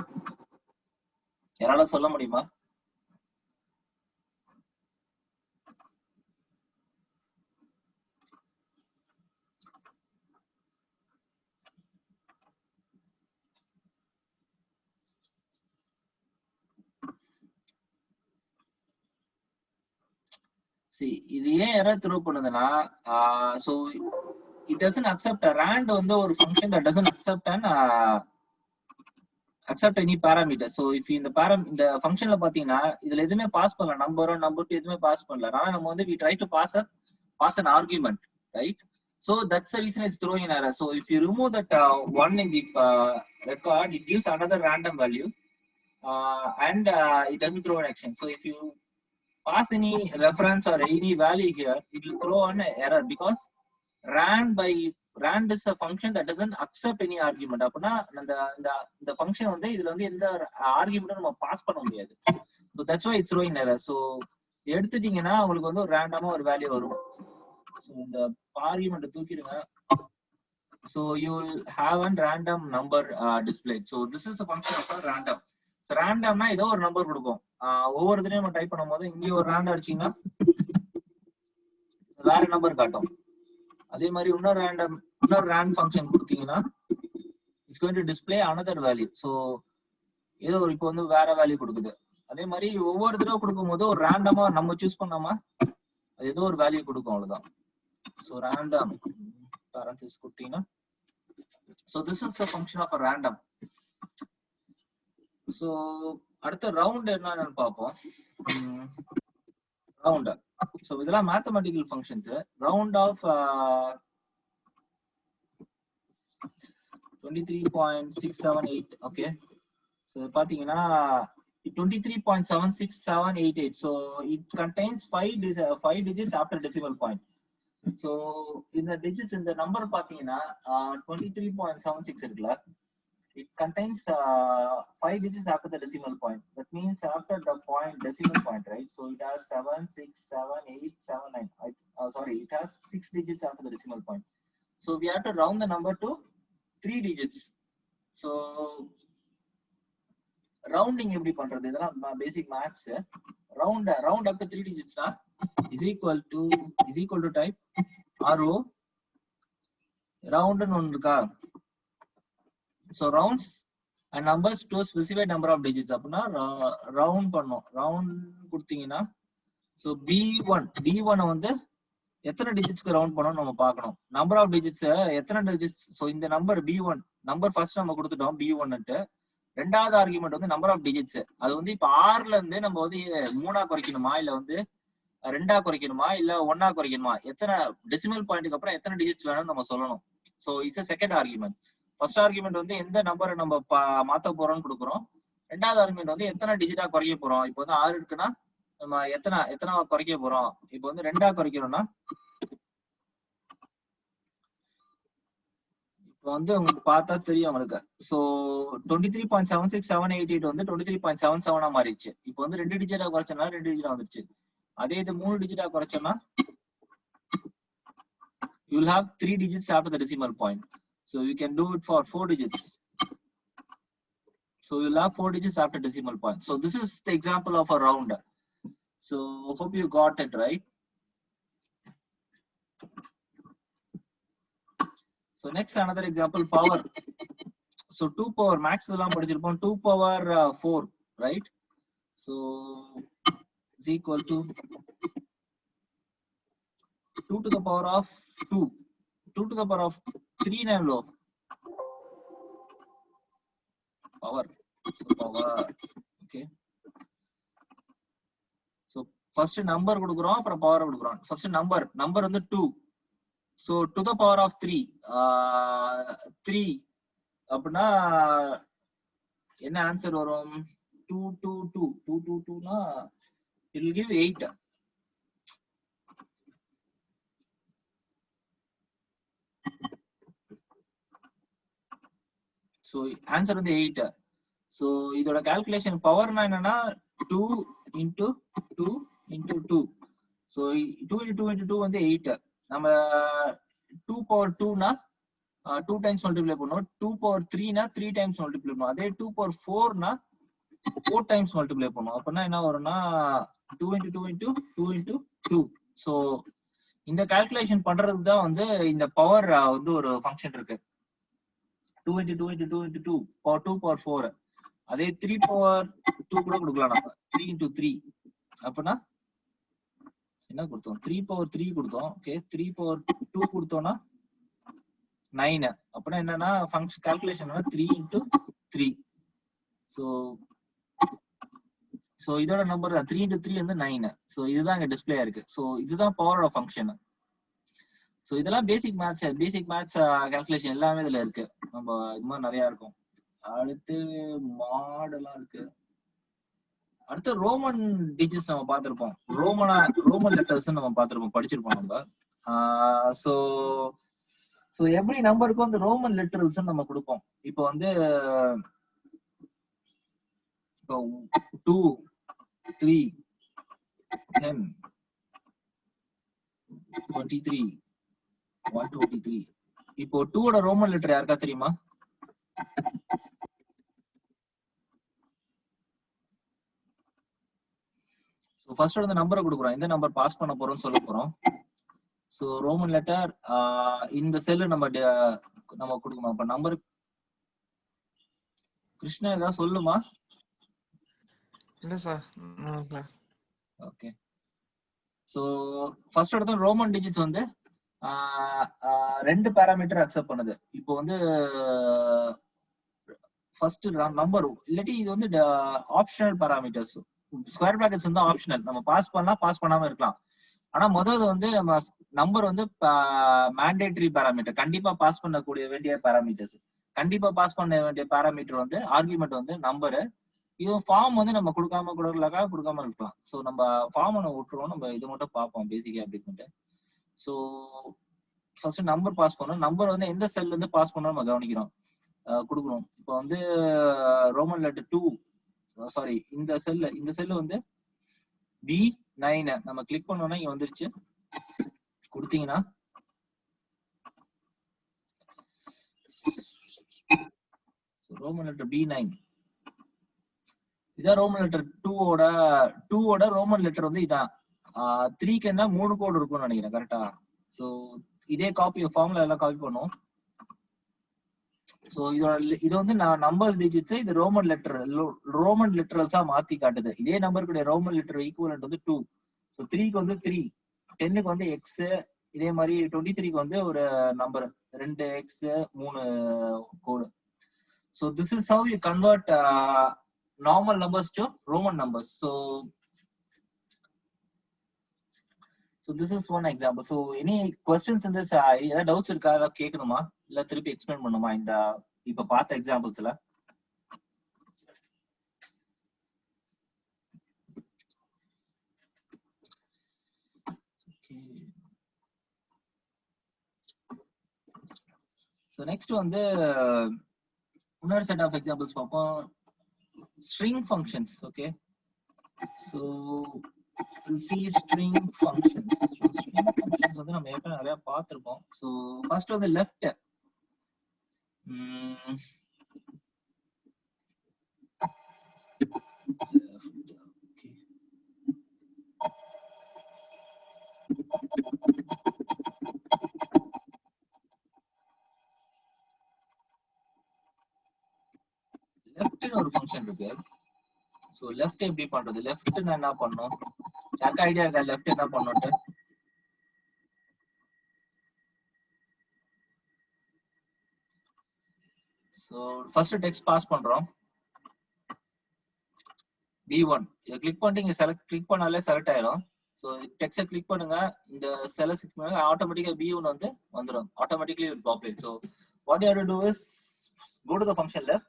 யாரால சொல்ல முடியுமா? See, இது ஏன் எரர் த்ரோ பண்ணுதுன்னா, so it doesn't accept a rand வந்து ஒரு function that doesn't accept any parameter. So if இந்த ஃபங்க்ஷன்ல பாத்தீங்கன்னா இதுல எதுவுமே பாஸ் பண்ணல, நம்பர் 2 எதுவுமே பாஸ் பண்ணல. ஆனா நம்ம வந்து we try to pass an argument, right? So that's the reason it's throwing an error. So if you remove that one in the record, it gives another random value and it doesn't throw an action. So if you pass any reference or any value here, it will throw an error because rand is a function that doesn't accept any argument. அப்படின்னா இந்த function வந்து இதுல வந்து எந்த ஆர்குமெண்ட்டும் நம்ம pass பண்ண முடியாது. So that's why it's throwing error. So எடுத்துட்டீங்கன்னா உங்களுக்கு வந்து ஒரு ரேண்டமா ஒரு வேல்யூ வரும். So இந்த argument தூக்கிடுங்க. So you will have a random number displayed. So this is a function of a random. So randomனா ஏதோ ஒரு நம்பர் கொடுக்கும். ஒவ்வொரு தடவையும் நம்ம டைப் பண்ணும்போது இங்கே ஒரு ரேண்ட் அடிச்சீங்கன்னா வேற நம்பர் காட்டும். அதே மாதிரி இன்னொரு rand ஃபங்க்ஷன் கொடுத்தீங்கன்னா it's going to display another value. So ஏதோ ஒரு இப்போ வந்து வேற வேல்யூ கொடுக்குது. அதே மாதிரி ஒவ்வொரு தடவை கொடுக்கும்போது ஒரு ரேண்டமா நம்ம சூஸ் பண்ணாம அது ஏதோ ஒரு வேல்யூ கொடுக்கும், அவ்வளவுதான். ஸோ ரேண்டம் பேரன்தசிஸ் கொடுத்தீங்கன்னா so this is a function of a random. So அடுத்த ரவுண்ட் என்னன்னு பார்ப்போம். ரவுண்ட், ஸோ இதெல்லாம் mathematical functions. Round of 23.678. Okay, so பாத்தீங்கன்னா 23.76788. So it contains 5 digits after decimal point. So இந்த டிஜிட்ஸ், இந்த நம்பர் பாத்தீங்கன்னா 23.76 இருக்குல்ல, it contains 5 digits after the decimal point. That means after the decimal point, right? So it has 7, 6, 7, 8, 7, 9. Sorry, it has 6 digits after the decimal point. So we have to round the number to 3 digits. So rounding எப்படி பண்றது? இதெல்லாம் basic maths. Round up to 3 டிஜிட்ஸ்னா is equal to type RO round ன்னு ஒன்று இருக்கா? So rounds and numbers to a specified number of digits. அப்படின்னா round பண்ணோம். Round கொடுத்தீங்கன்னா so B1 வந்து எத்தனை டிஜிட்ஸ்க்கு ரவுண்ட் பண்ணோம் நம்ம பார்க்கணும். நம்பர் ஆஃப் டிஜிட்ஸ் எத்தனை டிஜிட்ஸ். ஸோ இந்த நம்பர் B1 நம்பர் ஃபர்ஸ்ட் நம்ம கொடுத்துட்டோம் B1ன்ட்டு. ரெண்டாவது ஆர்குமெண்ட் வந்து நம்பர் ஆஃப் டிஜிட்ஸ். அது வந்து இப்ப 6ல இருந்து நம்ம வந்து 3ஆ குறைக்கணுமா இல்ல வந்து 2ஆ குறைக்கணுமா இல்ல 1ஆ குறைக்கணுமா, எத்தனை டெசிமல் பாயிண்ட்க்கு அப்புறம் எத்தனை டிஜிட்ஸ் வேணும்னு நம்ம சொல்லணும். So it's second argument. First argument வந்து எந்த நம்பரை நம்ம மாத்த போறோம்னு கொடுக்குறோம். ரெண்டாவது ஆர்குமெண்ட் வந்து எத்தனை டிஜிட்டா குறைக்க போறோம். இப்போ வந்து 6 இருக்குன்னா நம்ம எத்தனை குறைக்க போறோம். இப்போ வந்து 2ஆ குறைக்கணும்னா இப்போ வந்து உங்களுக்கு பார்த்தா தெரியும் உங்களுக்கு. ஸோ 23.76788 வந்து 23.77 மாறிடுச்சு. இப்போ வந்து 2 டிஜிட்டா குறைச்சோம்னா 2 டிஜிட்டா வந்துருச்சு. அதே இது 3 டிஜிட்டா குறைச்சோம்னா you will have 3 digits after the decimal point. So you can do it for 4 digits. So you'll have 4 digits after decimal point. So this is the example of a round. So hope you got it right. So next another example, power. So 2 power max இதெல்லாம் படிச்சிருப்போம். 2 power 4, right? So is equal to 2 to the power of 2. 2 to the power of 3 na low power. So power, okay. So first number கொடுக்குறோம், அப்புறம் power கொடுக்குறோம். First number வந்து 2. So to the power of 3 அப்படின்னா என்ன answer வரும்? 2 னா it will give 8. So answer வந்து 8. So இதோட கால்குலேஷன் பவர்னா என்னன்னா 2 into 2 into 2. So 2 into 2 into 2 வந்து 8. நம்ம 2 power 2 னா 2 times multiply பண்ணுவோம். 2 power 3 னா 3 times multiply பண்ணுவோம். அதே 2 power 4 னா 4 times multiply பண்ணுவோம். அப்பனா என்ன வரும்னா 2 into 2 into 2 into 2. So இந்த கால்குலேஷன் பண்றதுக்கு தான் வந்து இந்த பவர் வந்து ஒரு ஃபங்க்ஷன் இருக்கு. 2 into 2 into 2 into 2 power 2 power 4. அதே 3 power 2 கூட கொடுக்கலாம் நம்ம. 3 into 3 அப்பனா என்ன கொடுத்தோம்? 3 power 3 கொடுத்தோம். ஓகே, 3 power 2 கொடுத்தோம்னா 9. அப்பனா என்னன்னா ஃபங்க்ஷன் கால்குலேஷன் 3 into 3. சோ இதோட நம்பர் 3 into 3 வந்து 9. சோ இதுதான் இங்க டிஸ்ப்ளே இருக்கு. சோ இதுதான் பவரோட ஃபங்க்ஷன். சோ இதெல்லாம் பேசிக் மேத்ஸ் கால்குலேஷன் எல்லாமே இதுல இருக்கு. நம்ம இது மாதிரி நிறைய இருக்கும். அடுத்து மாடெல்லாம் இருக்கு. அடுத்து ரோமன் டிஜிட்ஸ் நம்ம பார்த்திருப்போம். ரோமன் லெட்டர்ஸ் நம்ம பார்த்திருப்போம், படிச்சிருப்போம் நம்ம. சோ எவ்ரி நம்பருக்கு வந்து ரோமன் லெட்டர்ஸ் நம்ம கொடுப்போம். இப்போ வந்து 2 3 10 23 123. இப்போ 2 ஓட ரோமன் லெட்டர் யாருக்கா தெரியுமா? சோ ஃபர்ஸ்ட் வந்து நம்பரை கொடுக்குறோம். எந்த நம்பர் பாஸ் பண்ண போறோம்னு சொல்ல போறோம். சோ ரோமன் லெட்டர் இந்த செல் நம்ம கொடுக்கணும். அப்ப நம்பர் கிருஷ்ணா ஏதாவது சொல்லுமா? இல்ல சார். ஓகே. சோ ஃபர்ஸ்ட் எடுத்த ரோமன் டிஜிட்ஸ் வந்து 2 பாராமீட்டர் அக்செப்ட் பண்ணுது. இப்போ வந்து ஃபர்ஸ்ட் நம்பர் இல்லாட்டி இது வந்து ஆப்ஷனல் பாராமீட்டர்ஸ். ஸ்கொயர் பிராக்கெட்ஸ் வந்து ஆப்ஷனல். நம்ம பாஸ் பண்ணலாம், பாஸ் பண்ணாம இருக்கலாம். ஆனா முதல்ல வந்து நம்ம நம்பர் வந்து மேண்டேட்டரி பாராமீட்டர், கண்டிப்பா பாஸ் பண்ணக்கூடிய வேண்டிய பாராமீட்டர்ஸ். கண்டிப்பா பாஸ் பண்ண வேண்டிய பாராமீட்டர் வந்து ஆர்குமெண்ட் வந்து நம்பரு. இது ஃபார்ம் வந்து நம்ம கொடுக்காம இருக்கலாம். ஸோ நம்ம ஃபார்ம் ஒன்று விட்டுருவோம். நம்ம இது மட்டும் பார்ப்போம் பேசிக்கா அப்படின்னு. ஸோ ஃபர்ஸ்ட் நம்பர் பாஸ் பண்ணோம். நம்பர் வந்து எந்த செல்ல இருந்து பாஸ் பண்ணோம் நம்ம கவனிக்கிறோம், கொடுக்குறோம். இப்போ வந்து ரோமன் லெட்டர் 2, சாரி இந்த செல்லு வந்து B9 நம்ம கிளிக் பண்ணோம்னா இங்க வந்துருச்சு. கொடுத்தீங்கன்னா ரோமன் லெட்டர் B9. இதான் ரோமன் லெட்டர் 2 ஓட ரோமன் லெட்டர் வந்து இதான். 3க்கு என்ன 3 கோடு இருக்கும்னு நினைக்கிறேன், கரெக்டா? சோ இதே காப்பி ஃபார்முலா எல்லாம் காப்பி பண்ணுவோம். சோ இது வந்து நான் நம்பர் டிஜிட்ஸ் இது ரோமன் லிட்டரல்ஸா மாத்தி காட்டுது. இதே நம்பருக்கு ரோமன் லிட்டர் ஈக்குவலன்ட் வந்து 2. சோ 3க்கு வந்து 3, 10க்கு வந்து x, இதே மாதிரி 23க்கு வந்து ஒரு number 2x 3 code. So this is how you convert normal numbers to Roman numbers. So this is one example. So any questions in this? Any doubts இருக்கா? அத கேட்கணுமா இல்ல திருப்பி எக்ஸ்பிளைன் பண்ணுமா இந்த இப்ப பார்த்த எக்ஸாம்பிள்ஸ்ல? So next வந்து another set of examples பார்ப்போம். String functions. Okay, so we'll see string functions. So string functions வந்து நம்ம ஏற்கனவே நிறைய பார்த்திருப்போம். So first வந்து left. லெஃப்ட்னு ஒரு ஃபங்க்ஷன் இருக்கு. சோ லெஃப்ட் எப்படி பண்றது? லெஃப்ட் நான் என்ன பண்ணனும்? யாருக்கு ஐடியா இருக்கா லெஃப்ட் என்ன பண்ணனும்ட்டு? சோ ஃபர்ஸ்ட் டெக்ஸ்ட் பாஸ் பண்றோம். B1 இத கிளிக் பண்ணிட்டு கிளிக் பண்ணாலே செலக்ட் ஆயிடும். சோ டெக்ஸ்ட கிளிக் பண்ணுங்க, இந்த செல்ல கிளிக் பண்ணுங்க, ஆட்டோமேட்டிக்கா B1 வந்து வந்துரும். Automatically it will populate. So what you have to do is go to the function left,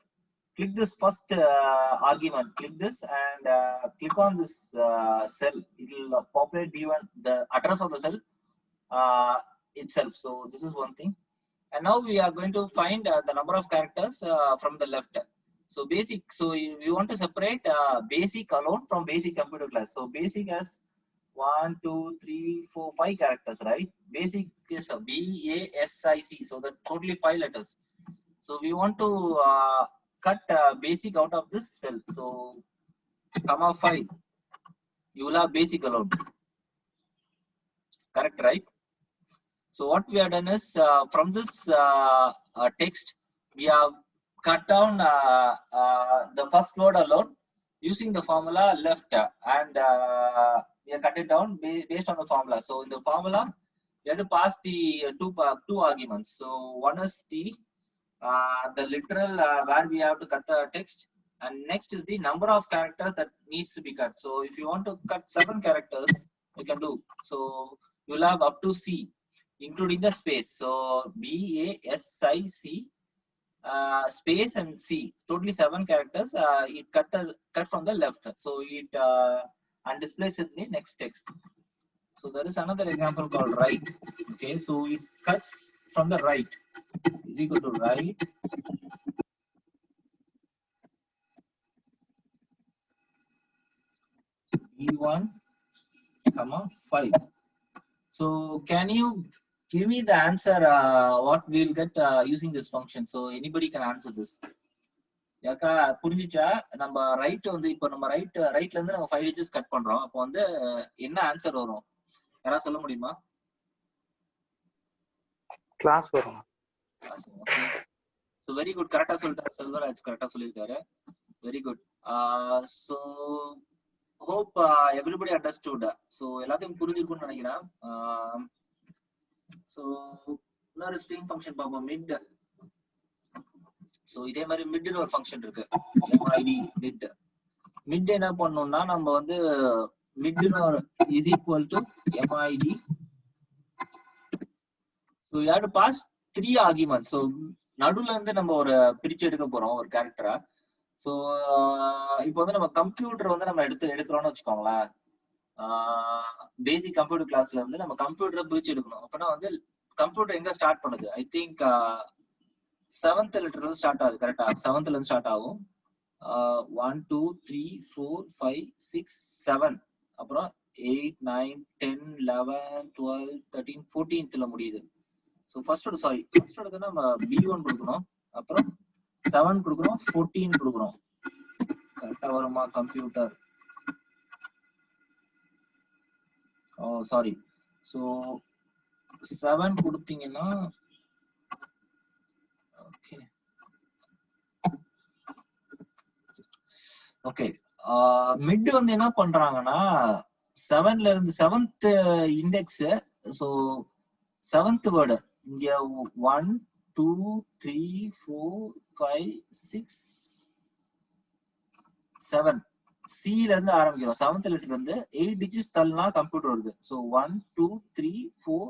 click this first argument, click this and click on this cell. It will populate B1, the address of the cell itself. So this is one thing. And now we are going to find the number of characters from the left. So basic, so we want to separate basic alone from basic computer class. So basic has 1 2 3 4 5 characters, right? Basic is BASIC, so that totally 5 letters. So we want to cut basic out of this cell. So comma 5, you will have basic alone, correct, right? So what we have done is from this text we have cut down the first word alone using the formula left, and we have cut it down based on the formula. So in the formula we have to pass the two arguments. So one is the literal where we have to cut the text, and next is the number of characters that needs to be cut. So if you want to cut 7 characters you can do. So you will have up to C including the space. So BASIC space and C, totally 7 characters. It cut from the left, so it and displays in the next text. So there is another example called right. Okay, so it cuts from the right is equal to right B1 comma 5. So can you give me the answer what we'll get using this function? So anybody can answer this. யாக்கா புரிஞ்சிச்சா? நம்ம right வந்து இப்போ நம்ம ரைட்ல இருந்து நம்ம 5 digits cut பண்றோம். அப்போ வந்து என்ன ஆன்சர் வரும்? யாரா சொல்ல முடியுமா? கிளாஸ் வரும். So very good, கரெக்ட்டா சொல்லிட்டாரு செல்வராஜ், கரெக்ட்டா சொல்லிருக்காரு. Very good. So hope everybody understood. So எல்லாத்தையும் புரிஞ்சிருக்கும்னு நினைக்கிறேன். So இன்னொரு ஸ்ட்ரிங் ஃபங்க்ஷன் பாப்போம், mid. So இதே மாதிரி midன்னு ஒரு ஃபங்க்ஷன் இருக்கு, mid. mid என்ன பண்ணனும்னா நம்ம வந்து midன்னு ஒரு is equal to mid. So you have to pass 3 arguments. So நடுவுல இருந்து நம்ம ஒரு பிரிச்சு எடுக்க போறோம் ஒரு கேரக்டரா. சோ இப்போ வந்து நம்ம கம்ப்யூட்டர் வந்து நம்ம எடுக்கிறோம்னு வச்சுக்கோங்களேன். பேசிக் கம்ப்யூட்டர் கிளாஸ்ல வந்து நம்ம கம்ப்யூட்டரை பிரிச்சு எடுக்கணும். அப்படின்னா வந்து கம்ப்யூட்டர் எங்க ஸ்டார்ட் பண்ணுது? ஐ திங்க் 7th லெட்டர்ல இருந்து ஸ்டார்ட் ஆகுது, கரெக்டா? 7th ல இருந்து ஸ்டார்ட் ஆகும். 1 2 3 4 5 6 7, அப்புறம் 8 9 10 11 12 13 14th ல முடியுது. சோ ஃபர்ஸ்ட் எடுத்தா நம்ம B1 கொடுக்கணும், அப்புறம் 7 கொடுக்கறோம், 14 கொடுக்கறோம். கரெக்டா வருமா கம்ப்யூட்டர்? சாரி. ஸோ 7 கொடுத்தீங்கன்னா ஓகே ஓகே மிட் வந்து என்ன பண்றாங்கன்னா 7ல இருந்து 7th index. So 7th word இங்க 1 2 3 4 5 6 7 C ல இருந்து ஆரம்பிக்கிறோம். 7th லெட்டர் வந்து 8 டிஜிட்ஸ் தள்ளனா கம்ப்யூட்டர் வருது. ஸோ 1 2 3 4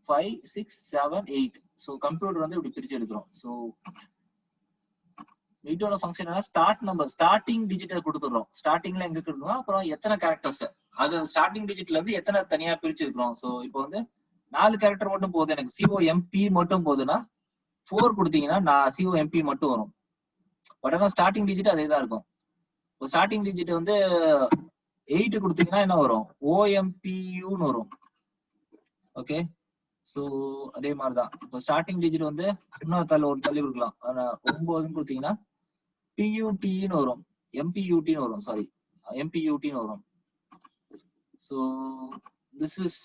5 6 7 8. ஸோ கம்ப்யூட்டர் வந்து இப்படி பிரிச்சு எடுக்கிறோம். ஸோ மீட்டோட ஃபங்க்ஷன் என்ன, ஸ்டார்ட் நம்பர் ஸ்டார்டிங் டிஜிட்டை கொடுத்துடுறோம். ஸ்டார்டிங்ல எங்க கொடுக்கணும், அப்புறம் எத்தனை கேரக்டர்ஸ் அது ஸ்டார்டிங் டிஜிட்ல இருந்து எத்தனை தனியா பிரிச்சு இருக்கிறோம். ஸோ இப்போ வந்து 4 கேரக்டர் மட்டும் போகுது எனக்கு, COMP மட்டும் போகுதுன்னா 4 கொடுத்தீங்கன்னா நான் COMP மட்டும் வரும். பட் ஆனால் ஸ்டார்டிங் டிஜிட் அதே தான் இருக்கும். இப்போ ஸ்டார்டிங் டிஜிட் வந்து 8 கொடுத்தீங்கன்னா என்ன வரும், OMPUன்னு வரும். ஓகே, ஸோ அதே மாதிரிதான் இப்போ ஸ்டார்டிங் டிஜிட் வந்து இன்னொரு ஒரு தள்ளி கொடுக்கலாம். 9ன்னு கொடுத்தீங்கன்னா PUTன்னு வரும், MPUTன்னு வரும், சாரி MPUTன்னு வரும். So this is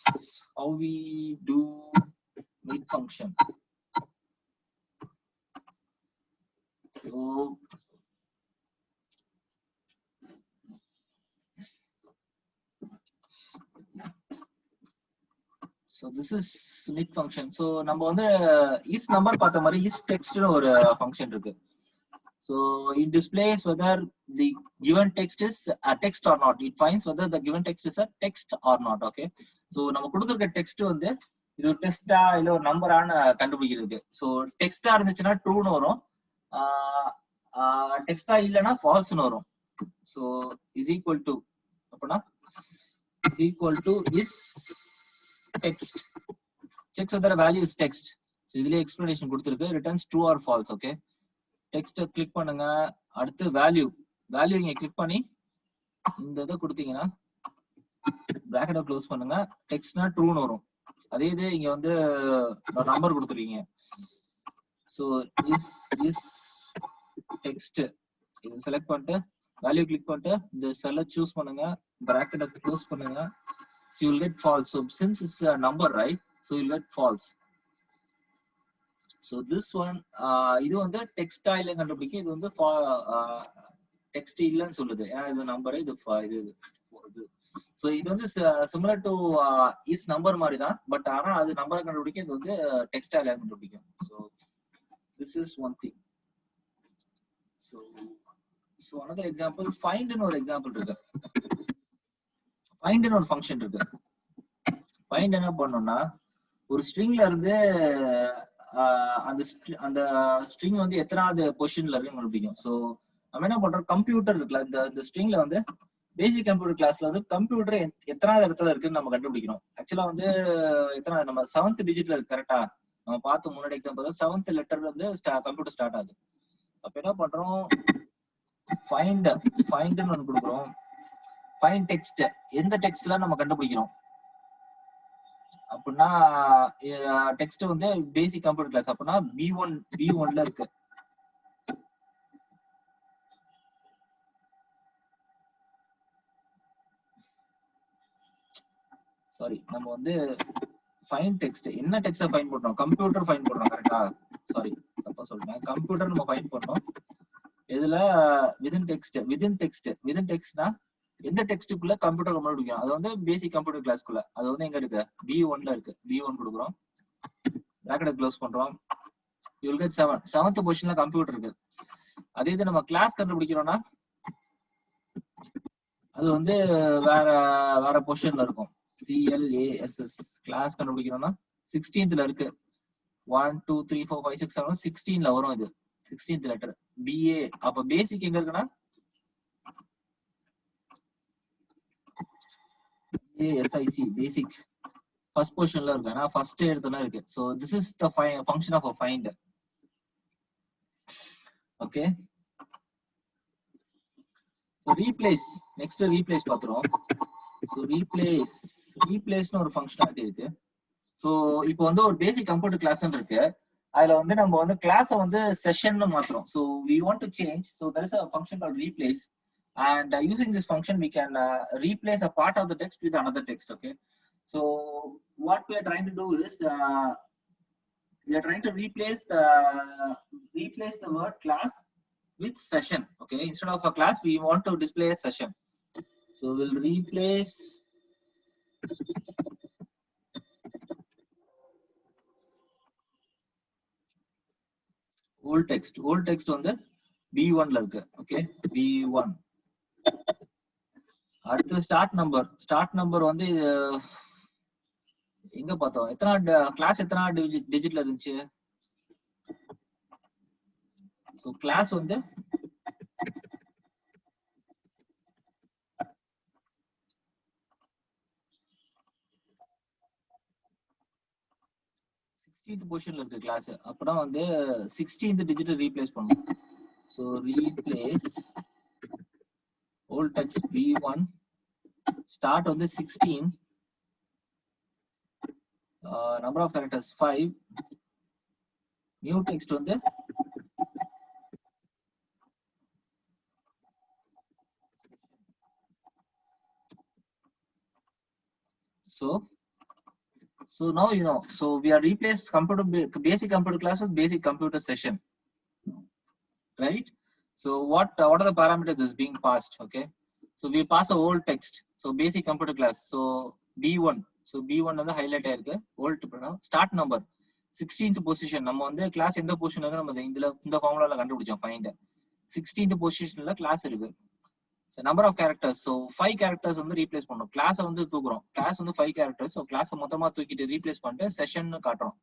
how we do mid function. So this is mid function. So நம்ம வந்து is number பார்த்த மாதிரி is text னு ஒரு function இருக்கு. So it displays whether the given text is a text or not. It finds whether the given text is a text or not. Okay. So நம்ம கொடுத்திருக்க text வந்து இது ஒரு டெக்ஸ்டா இல்ல ஒரு நம்பரான கண்டுபிடிக்கிறது. So டெக்ஸ்டா இருந்துச்சுன்னா ட்ரூன்னு வரும், டெக்ஸ்டா இல்லைன்னா ஃபால்ஸ்னு வரும். So is equal to அப்படின்னா is equal to is text. Checks whether the value is text. So இதுலயே explanation கொடுத்திருக்கு, returns true or false. Okay. Text click பண்ணுங்க, அடுத்து வேல்யூ இங்க கிளிக் பண்ணி இந்த இதை கொடுத்தீங்கன்னா பிராக்கெட்டை க்ளோஸ் பண்ணுங்க, டெக்ஸ்ட்னா ட்ரூன்னு வரும். அதே இது இங்க வந்து நம்பர் கொடுத்துருக்கீங்க. ஸோ இஸ் டெக்ஸ்ட் இது செலக்ட் பண்ணிட்டு வேல்யூ கிளிக் பண்ணிட்டு இந்த செல்லை சூஸ் பண்ணுங்க, பிராக்கெட்டை க்ளோஸ் பண்ணுங்க. So you will get false. So since it's a number, right? So you will get false. So this one இது வந்து டெக்ஸ்டா இல்ல கண்டுபிடிக்கும், இது வந்து டெக்ஸ்ட் இல்லன்னு சொல்லுது. ஏன்னா இது நம்பர், இது இது. சோ இது வந்து சிமிலர் டு இஸ் நம்பர் மாதிரி தான், பட் ஆனா அது நம்பரை கண்டுபிடிக்கும், இது வந்து டெக்ஸ்டா இல்ல கண்டுபிடிக்கும். So this is one thing. So another example, find னு ஒரு எக்ஸாம்பிள் இருக்கு. find னு ஒரு ஃபங்க்ஷன் இருக்கு. find என்ன பண்ணனும்னா ஒரு ஸ்ட்ரிங்ல இருந்து அந்த ஸ்ட்ரிங் வந்து எத்தனாவது பொசிஷன்ல இருக்குன்னு கண்டுபிடிக்கும். ஸோ நம்ம என்ன பண்றோம், கம்ப்யூட்டர் இருக்குல்ல, இந்த ஸ்ட்ரிங்ல வந்து பேசிக் கம்ப்யூட்டர் கிளாஸ்ல வந்து கம்ப்யூட்டர் எத்தனாவது இடத்துல இருக்குன்னு நம்ம கண்டுபிடிக்கணும். ஆக்சுவலா வந்து எத்தனாவது, நம்ம 7th டிஜிட்ல இருக்கு. கரெக்டா நம்ம பார்த்து முன்னாடி எக்ஸாம்பிள் 7th லெட்டர்ல இருந்து கம்ப்யூட்டர் ஸ்டார்ட் ஆகுது. அப்ப என்ன பண்றோம், ஃபைண்ட்னு ஒன்று கொடுக்குறோம். ஃபைண்ட் டெக்ஸ்ட், எந்த டெக்ஸ்ட்ல நம்ம கண்டுபிடிக்கிறோம் அப்படின்னா டெக்ஸ்ட் வந்து பேசிக் கம்ப்யூட்டர் கிளாஸ் அப்படின்னா B1ல இருக்கு. சாரி, நம்ம வந்து ஃபைண்ட் டெக்ஸ்ட் என்ன டெக்ஸ்ட ஃபைண்ட் பண்றோம், கம்ப்யூட்டர் ஃபைண்ட் பண்றோம். கரெக்டா, சாரி தப்பா சொல்றேன், கம்ப்யூட்டர் நம்ம ஃபைண்ட் பண்ணோம். இதுல விதின் டெக்ஸ்ட்னா எந்த டெக்ஸ்டுக்குள்ள கம்ப்யூட்டர் கண்டுபிடிக்கும், அது வந்து பேசிக் கம்ப்யூட்டர் கிளாஸ்க்குள்ள. அது வந்து எங்க இருக்கு, B1ல இருக்கு. B1 கொடுக்குறோம், பிராக்கெட்டை க்ளோஸ் பண்றோம். you will get 7th பொசிஷன்ல கம்ப்யூட்டர் இருக்கு. அதே இது நம்ம கிளாஸ் கண்டுபிடிக்கிறோம்னா அது வந்து வேற பொசிஷன்ல இருக்கும். CLASS கிளாஸ் கண்டுபிடிக்கிறோம்னா 16th இருக்கு. 1 2 3 4 5 6 7 16ல வரும். இது 16th லெட்டர் BA. அப்ப பேசிக் எங்க இருக்குன்னா SIC பேசிக் ஃபர்ஸ்ட் பொசிஷன்ல இருக்கு. ஆனா ஃபர்ஸ்ட் எடுத்தனா இருக்கு. So this is the function of a find. Okay, so replace, next replace பாத்துறோம். சோ ரீப்ளேஸ்னு ஒரு ஃபங்க்ஷனாலிட்டி இருக்கு. சோ இப்போ வந்து ஒரு பேசிக் கம்ப்யூட்டர் கிளாஸ்ன்னு இருக்கு. அதுல வந்து நம்ம வந்து கிளாஸை வந்து செஷன்னு மாத்துறோம். So we want to change, so there is a function called replace. And using this function, we can replace a part of the text with another text. Okay. So what we are trying to do is we are trying to replace the word class with session. Okay. Instead of a class, we want to display a session. So we'll replace old text on the B1 la irukku. Okay, B1. அடுத்து start number வந்து எங்க பார்த்தோம், எத்தனை class எத்தனை டிஜிட்ல இருந்துச்சு? So class வந்து பொசிஷன்ல இருக்கு கிளாஸ். அப்பதான் வந்து 16th டிஜிட் ரீப்ளேஸ் பண்ணும். So replace old text B1, start வந்து 16, number of characters 5, new text வந்து so now you know, so we are replaced basic computer class with basic computer session, right? So what are the parameters is being passed? Okay, so we pass a old text, so basic computer class, so B1, so B1 வந்து highlight ஆயிருக்கு. old start number 16th position, நம்ம வந்து class எந்த பொசிஷன்ல இருக்கு நம்ம இந்த ஃபார்முலால கண்டுபிடிச்சோம். ஃபைண்ட் 16th பொசிஷன்ல கிளாஸ் இருக்கு. So number of characters, so 5 characters வந்து ரீப்ளேஸ் பண்ணோம். கிளாஸ் வந்து தூக்குறோம். கிளாஸ் வந்து 5 characters, so கிளாஸ் மொத்தமா தூக்கிட்டு ரீப்ளேஸ் பண்ணிட்டு செஷன் காட்டுறோம்.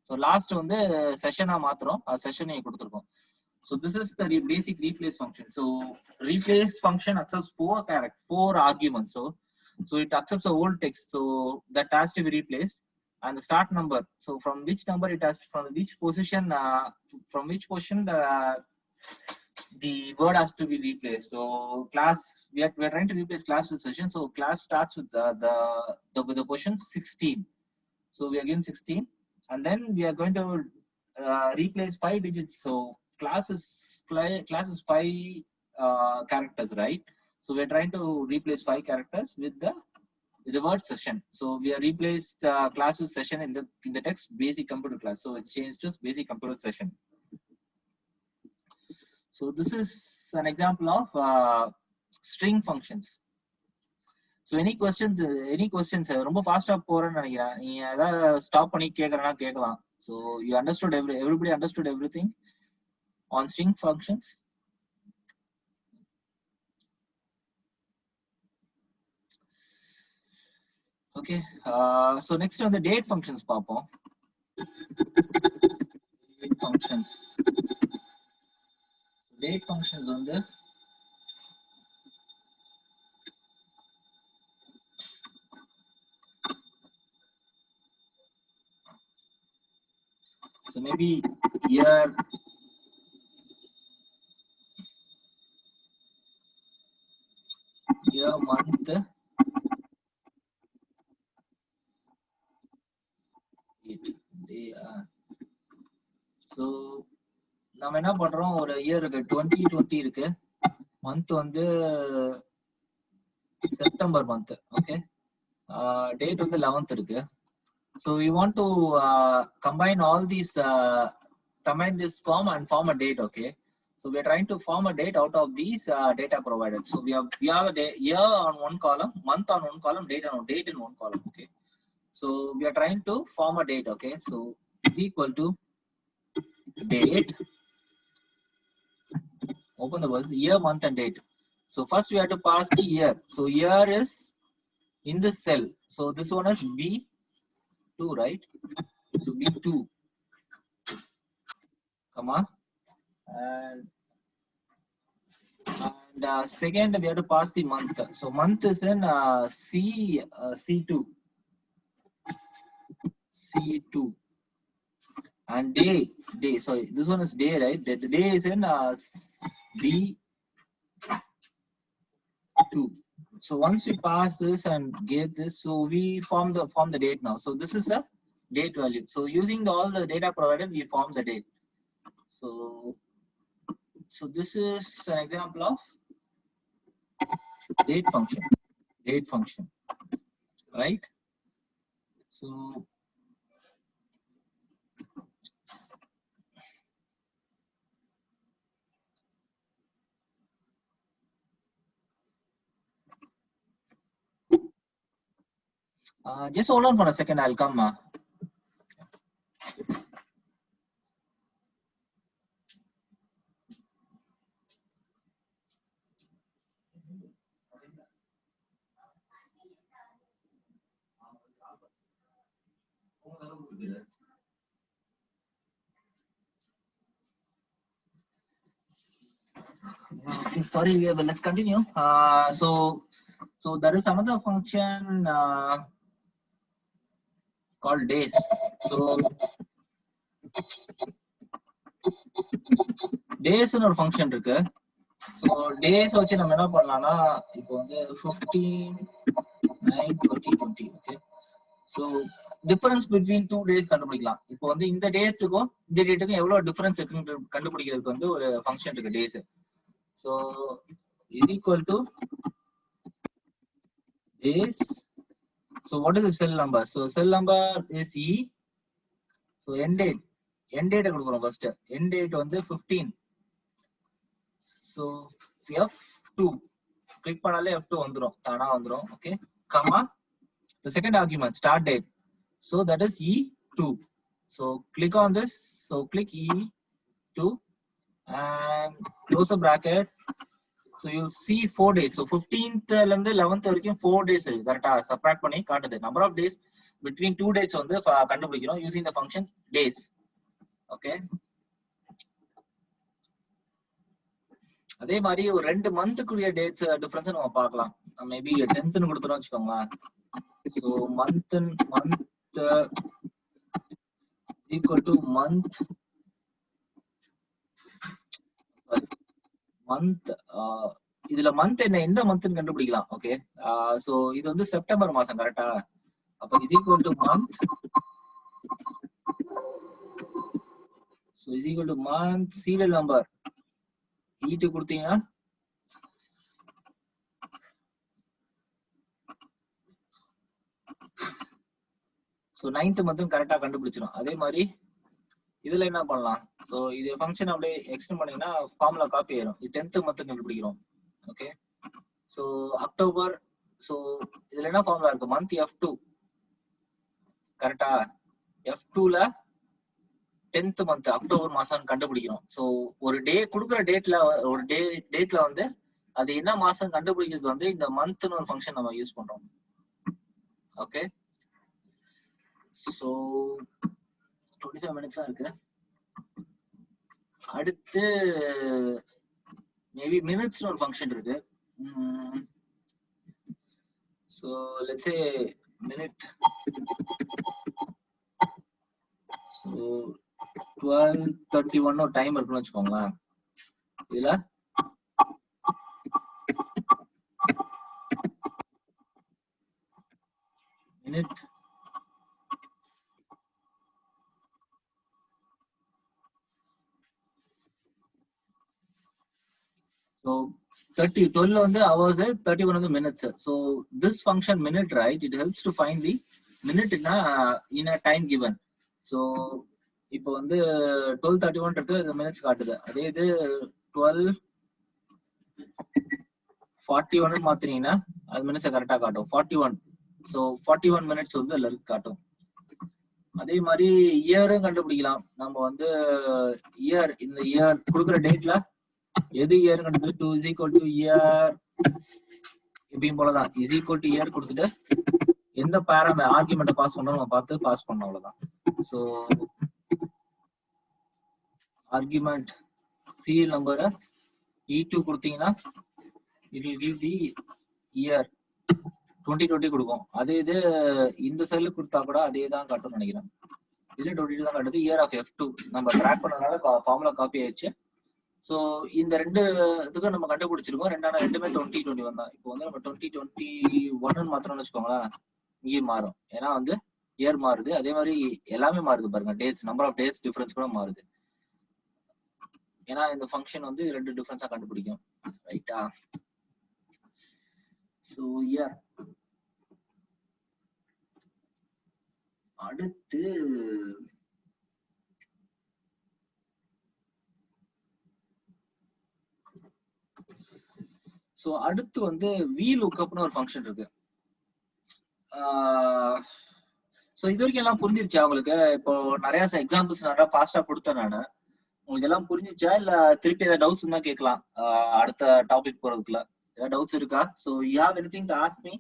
so last வந்து செஷனா மாத்துறோம். செஷனை கொடுத்துருக்கோம். so this is the basic replace function. So replace function accepts 4 arguments. So it accepts a old text, so that has to be replaced, and the start number, so from which number it has, from which position the word has to be replaced. So class, we are trying to replace class with session. So class starts with the position 16. So we are given 16, and then we are going to replace 5 digits. So class is 5 characters, right? So we are trying to replace 5 characters with the word session. So we are replaced class with session in the text basic computer class. So it's changed to basic computer session. So this is an example of string functions. So any questions ரொம்ப ஃபாஸ்டா போறேன்னு நினைக்கிறேன். நீ ஏதாவது stop பண்ணி கேக்குறனா கேட்கலாம். So you understood everybody understood everything on string functions? Okay, so next on the date functions பார்ப்போம். Date functions வந்து so maybe year, month, day. So நம்ம என்ன பண்றோம், ஒரு இயர் இருக்கு 2020 இருக்கு, மந்த் வந்து செப்டம்பர் மந்த். ஓகே, டேட் வந்து 11th இருக்கு. So we want to combine all these, combine this form and form a date. Okay, so we are trying to form a date out of these data provided. So we have a day, year on one column, month on one column, date in one column. Okay, so we are trying to form a date. Okay, so is equal to date, open the words, year, month and date. So first we have to pass the year. So year is in this cell. So this one is B2, right? So B2, comma, and second we have to pass the month. So month is in C2, and day, sorry, this one is day, right? The day is in B2. So once we pass this and get this, so we form the date now. So this is a date value. So using all the data provided, we form the date. So this is an example of date function, right? So just hold on for a second, I'll come. Okay, sorry, but let's continue. So there is another function called days. So days ஒரு function இருக்கு. So days வச்சு நம்ம என்ன பண்ணலாம்னா இப்போ வந்து 15, 9, 20, 20. Okay, so difference between 2 days கண்டுபிடிக்கலாம். இப்போ வந்து இந்த டேட்டுக்கும் இந்த டேட்டுக்கும் எவ்வளவு டிஃபரன்ஸ் இருக்குன்னு கண்டுபிடிக்கிறதுக்கு வந்து ஒரு ஃபங்க்ஷன் இருக்கு days. So is equal to days. So what is the cell number? So cell number is E. So end date கொடுக்கிறோம் first. End date வந்து 15. So F2 click பண்ணாலே F2 வந்துரும், தானா வந்துரும். Okay, comma the second argument start date. So that is E2. So click on this. So click E2 and close the bracket. So you see 4 days. So 15th ல இருந்து 11th வரைக்கும் 4 days இருக்கு. கரெக்ட்டா subtract பண்ணி காட்டுது. Number of days between 2 dates வந்து கண்டுபிடிக்கிறோம் using the function days. Okay, அதே மாதிரி ஒரு 2 மந்த்க்குரிய டேட்ஸ் டிஃபரன்ஸ் நம்ம பார்க்கலாம். மேபி 10th னு கொடுத்துறோம் வெச்சுக்கோங்க. So month equal to month இதுல மந்த் என்ன, எந்த மந்த்னு கண்டுபிடிக்கலாம். ஓகே, சோ இது வந்து செப்டம்பர் மாசம் கரெக்ட்டா. அப்ப is equal to month. So is equal to month serial number E2 கொடுத்தீங்கன்னா சோ 9th மந்த்தும் கரெக்ட்டா கண்டுபிடிச்சிரும். அதே மாதிரி இதுல என்ன பண்ணலாம், சோ இது ஃபங்க்ஷன் அப்படியே எக்ஸ்டெண்ட் பண்ணீங்கன்னா ஃபார்முலா காப்பி ஆயிரும். இது 10th மந்த் கண்டுபிடிக்கிறோம். Okay, so October. சோ இதுல என்ன ஃபார்முலா இருக்கு, மந்த் F2 கரெக்ட்டா. F2ல 10th மந்த் அக்டோபர் மாசம் கண்டுபிடிக்கிறோம். சோ ஒரு டே கொடுக்குற டேட்ல வந்து அது என்ன மாசம் கண்டுபிடிக்கிறது வந்து இந்த மந்த்னு ஒரு ஃபங்க்ஷன் நம்ம யூஸ் பண்றோம். ஓகே, சோ 25 minutes இருக்கு. அடுத்து மேபி மினிட்ஸ்னு ஒரு ஃபங்க்ஷன் இருக்கு. So let's say minute. So 12:31 ஒரு டைம் இருக்குன்னு வச்சுக்கோங்களேன். இதுல மினிட் so 12 வந்து hours, 31 வந்து minutes. So this function minute, right, it helps to find the minute in a time given. So இப்போ வந்து 12:31 இருக்கு, இந்த மினிட்ஸ் காட்டுது. அதே இது 12:41 மாத்தினீங்கன்னா அது மினிட்ஸ் கரெக்டா காட்டும் 41. ஸோ 41 மினிட்ஸ் வந்து அதுல காட்டும். அதே மாதிரி இயரும் கண்டுபிடிக்கலாம். நம்ம வந்து இயர், இந்த இயர் கொடுக்குற டேட்ல எது இயர் கண்டுபிடி 2 is equal to இயர் எப்பயும் போலதான் is equal to இயர் கொடுத்துட்டு எந்த ஆர்குமெண்ட்டை பாஸ் பண்ணணும் நம்ம பார்த்து பாஸ் பண்ணோம், அவ்வளவுதான். ஸோ ஆர்குமெண்ட் சீரியல் நம்பரை E2 கொடுத்தீங்கன்னா it will give the year 2020 கொடுக்கும். அதே இது இந்த செல்லு கொடுத்தா கூட அதே தான் காட்டும்னு நினைக்கிறேன். இதுல 20 தான் காட்டுது. இயர் ஆஃப் F2 நம்ம ட்ராக் பண்ணதுனால ஃபார்முலா காப்பி ஆயிடுச்சு. ஸோ இந்த ரெண்டு இதுக்கும் நம்ம கண்டுபிடிச்சிருக்கோம். ரெண்டுமே 2021 தான். இப்போ வந்து நம்ம 2021 மாத்திரம்னு வச்சுக்கோங்களேன், இங்கே மாறும். ஏன்னா வந்து இயர் மாறுது, அதே மாதிரி எல்லாமே மாறுது பாருங்க. Dates, number of days difference கூட மாறுது. ஏன்னா இந்த ஃபங்க்ஷன் வந்து ரெண்டு டிஃபரன்ஸா கண்டுபிடிக்கும், ரைட்டா? So yeah, அடுத்து ஸோ அடுத்து வந்து VLOOKUPனு ஒரு ஃபங்க்ஷன் இருக்கு. ஸோ இது வரைக்கும் எல்லாம் புரிஞ்சிருச்சா உங்களுக்கு? இப்போ நிறைய எக்ஸாம்பிள்ஸ் நிறைய ஃபாஸ்டா கொடுத்தேன் நான். உங்களுக்கு எல்லாம் புரிஞ்சிச்சா இல்ல திருப்பி ஏதாவது டவுட்ஸ் இருந்தா கேட்கலாம் அடுத்த டாபிக் போறதுக்குள்ள. ஏதாவது டவுட்ஸ் இருக்கா? So you have anything to ask me?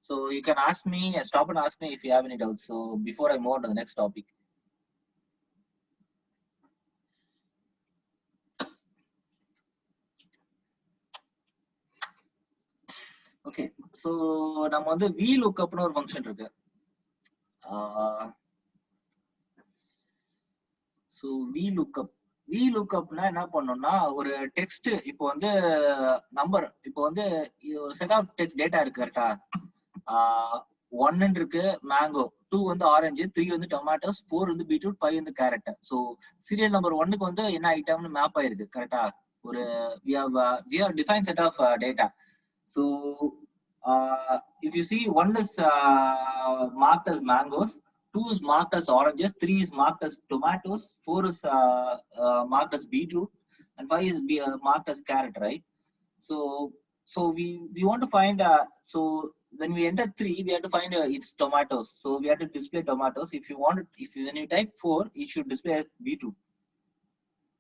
So you can ask me, stop and ask me if you have any doubts. So before I move on to the next topic. Okay, so நம்ம வந்து VLOOKUPனு ஒரு function இருக்கு. So VLOOKUPனா என்ன பண்ணோம்னா, ஒரு text இப்போ வந்து number, இப்போ வந்து ஒரு செட் ஆஃப் டெக்ஸ்ட் டேட்டா இருக்கு கரெக்டா? 1 இருக்கு மேங்கோ, 2 வந்து ஆரஞ்சு, 3 வந்து டொமேட்டோஸ், 4 வந்து பீட்ரூட், 5 வந்து கேரட். ஸோ சீரியல் நம்பர் 1க்கு வந்து என்ன ஐட்டம்னு மேப் ஆயிருக்கு கரெக்டா? ஒரு we have defined set of data. So if you see, 1 is marked as mangoes, 2 is marked as oranges, 3 is marked as tomatoes, 4 is marked as beetroot, and 5 is marked as carrot, right? So we want to find so when we enter 3, we have to find it's tomatoes, so we have to display tomatoes. When you type 4, it should display as beetroot,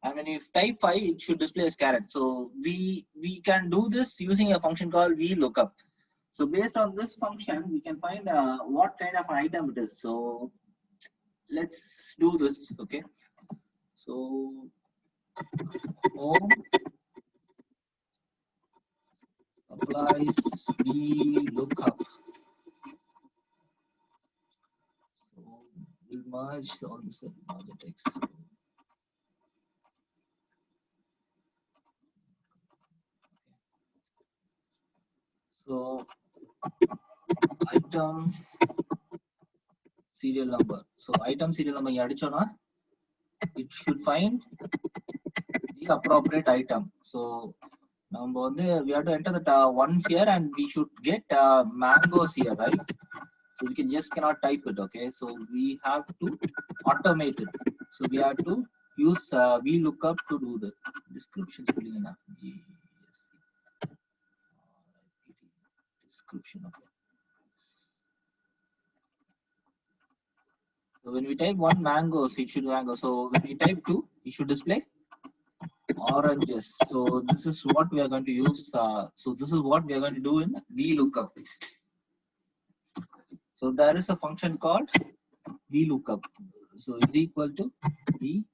and when you type 5, it should display as carrot. So we can do this using a function called VLOOKUP. So based on this function, we can find what kind of an item it is. So let's do this. Okay, so home applies VLOOKUP. So we'll merge all this text. So item serial number. So item serial number adichona, it should find the appropriate item. So number one, we have to enter the 1 here, and we should get mangoes here, right? So we cannot type it. Okay, so we have to automate it. So we have to use VLOOKUP to do the description spelling enough. Description. Okay. So when we type 1 mangoes, it should mango. So when we type 2, it should display oranges. So this is what we are going to use. So this is what we are going to do in VLOOKUP. So there is a function called VLOOKUP. So is equal to VLOOKUP.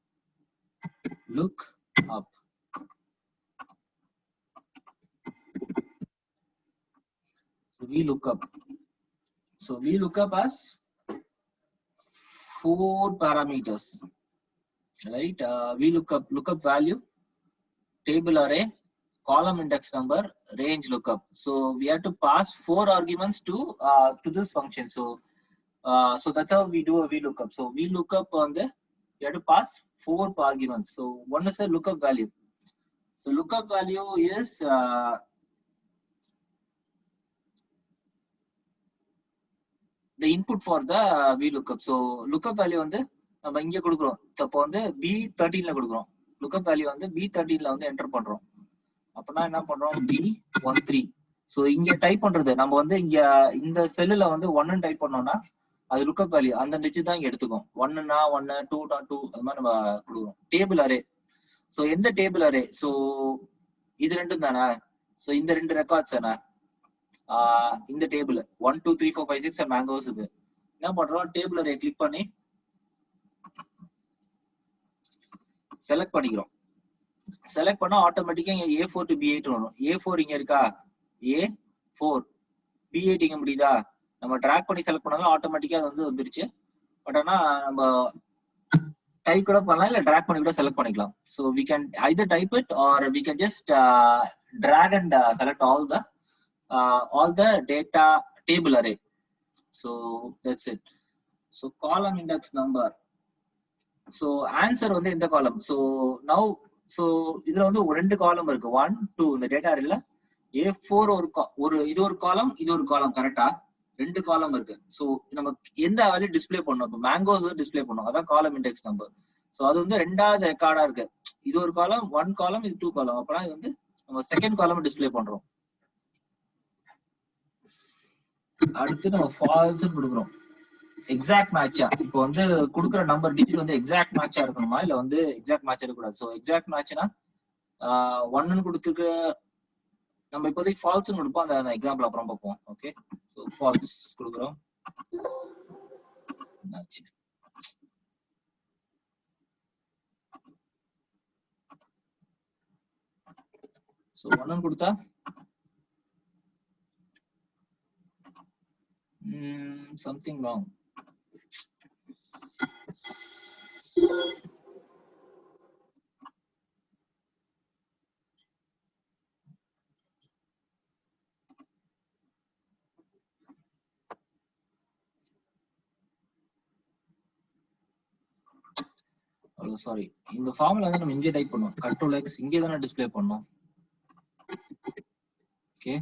So VLOOKUP. So VLOOKUP has 4 parameters, right? lookup value, table array, column index number, range lookup. So we have to pass 4 arguments to this function. So that's how we do a VLOOKUP. So VLOOKUP on the, you have to pass 4 arguments. So one is a lookup value. So lookup value is the input for the VLOOKUP. So lookup value வந்து நம்ம இங்க கொடுக்கிறோம். அப்போ வந்து B13ல கொடுக்கிறோம். lookup value வந்து B13ல வந்து enter பண்றோம். அப்பனா என்ன பண்றோம்? B13. So இங்க டைப் பண்றது நம்ம வந்து இங்க இந்த செல்லுல வந்து 1 டைப் பண்ணோம்னா அது lookup value அந்த டிஜிட் தான் இங்க எடுத்துக்கும். 1னா 1, 2னா 2, அது மாதிரி நம்ம கொடுக்கிறோம். Table array. So எந்த டேபிள் அரே? So இது ரெண்டும் தானே. So இந்த 2 ரெக்கார்ட்ஸ் தானே. இந்த டேபிள் 1 2 3 4 5 6 மேங்கோஸ் இது. என்ன பண்றோம்? டேபிள் அரே கிளிக் பண்ணி செலக்ட் பண்ணிக்கிறோம். செலக்ட் பண்ணா ஆட்டோமேட்டிக்கா இங்க A4 to B8 வரும். A4 இங்க இருக்கா? A4 B8 இங்க முடியுதா? நம்ம டிராக் பண்ணி செலக்ட் பண்ணாலும் ஆட்டோமேட்டிக்கா அது வந்து வந்துருச்சு. பட் ஆனா நம்ம டைப் கூட பண்ணலாம், இல்ல டிராக் பண்ணி கூட செலக்ட் பண்ணிக்கலாம். So we can either type it or we can just drag and select all the data table array. So that's it. So column index number. So answer வந்து இந்த column. So now, so இதுல வந்து 2 column இருக்கு. 1 2 இந்த data அரேல A4 ஒரு இது ஒரு காலம், இது ஒரு காலம், கரெக்டா? 2 காலம் இருக்கு. சோ நம்ம எந்த வேல்யூ டிஸ்ப்ளே பண்ணோம்? இப்போ மேங்கோஸ் டிஸ்ப்ளே பண்ணோம், அதான் காலம் இண்டெக்ஸ் நம்பர். சோ அது வந்து ரெண்டாவது ரெக்கார்டா இருக்கு. இது ஒரு காலம், 1 காலம், இது 2 காலம். அப்பனா இது வந்து நம்ம செகண்ட் காலம் டிஸ்ப்ளே பண்றோம். அடுத்து நம்ம ஃபால்ஸ் கொடுக்குறோம். எக்ஸாக்ட் மேட்சா? இப்போ வந்து கொடுக்குற நம்பர் டிஜிட் வந்து எக்ஸாக்ட் மேட்சா இருக்கணுமா, இல்ல வந்து எக்ஸாக்ட் மேட்ச் இருக்கக்கூடாது? ஸோ எக்ஸாக்ட் மேட்ச்னா 1ன்னு கொடுத்துருக்கு, நம்ம இப்போதைக்கு ஃபால்ஸ் கொடுப்போம், அந்த எக்ஸாம்பிள் அப்புறம் பார்ப்போம். ஓகே, ஸோ ஃபால்ஸ் கொடுக்குறோம். ஸோ 1ன்னு கொடுத்தா something wrong. சாரி, இந்த ஃபார்முலா வந்து நம்ம இங்கே டைப் பண்ணோம். கண்ட்ரோல் எக்ஸ் இங்கே தானே டிஸ்ப்ளே பண்ணோம். ஓகே,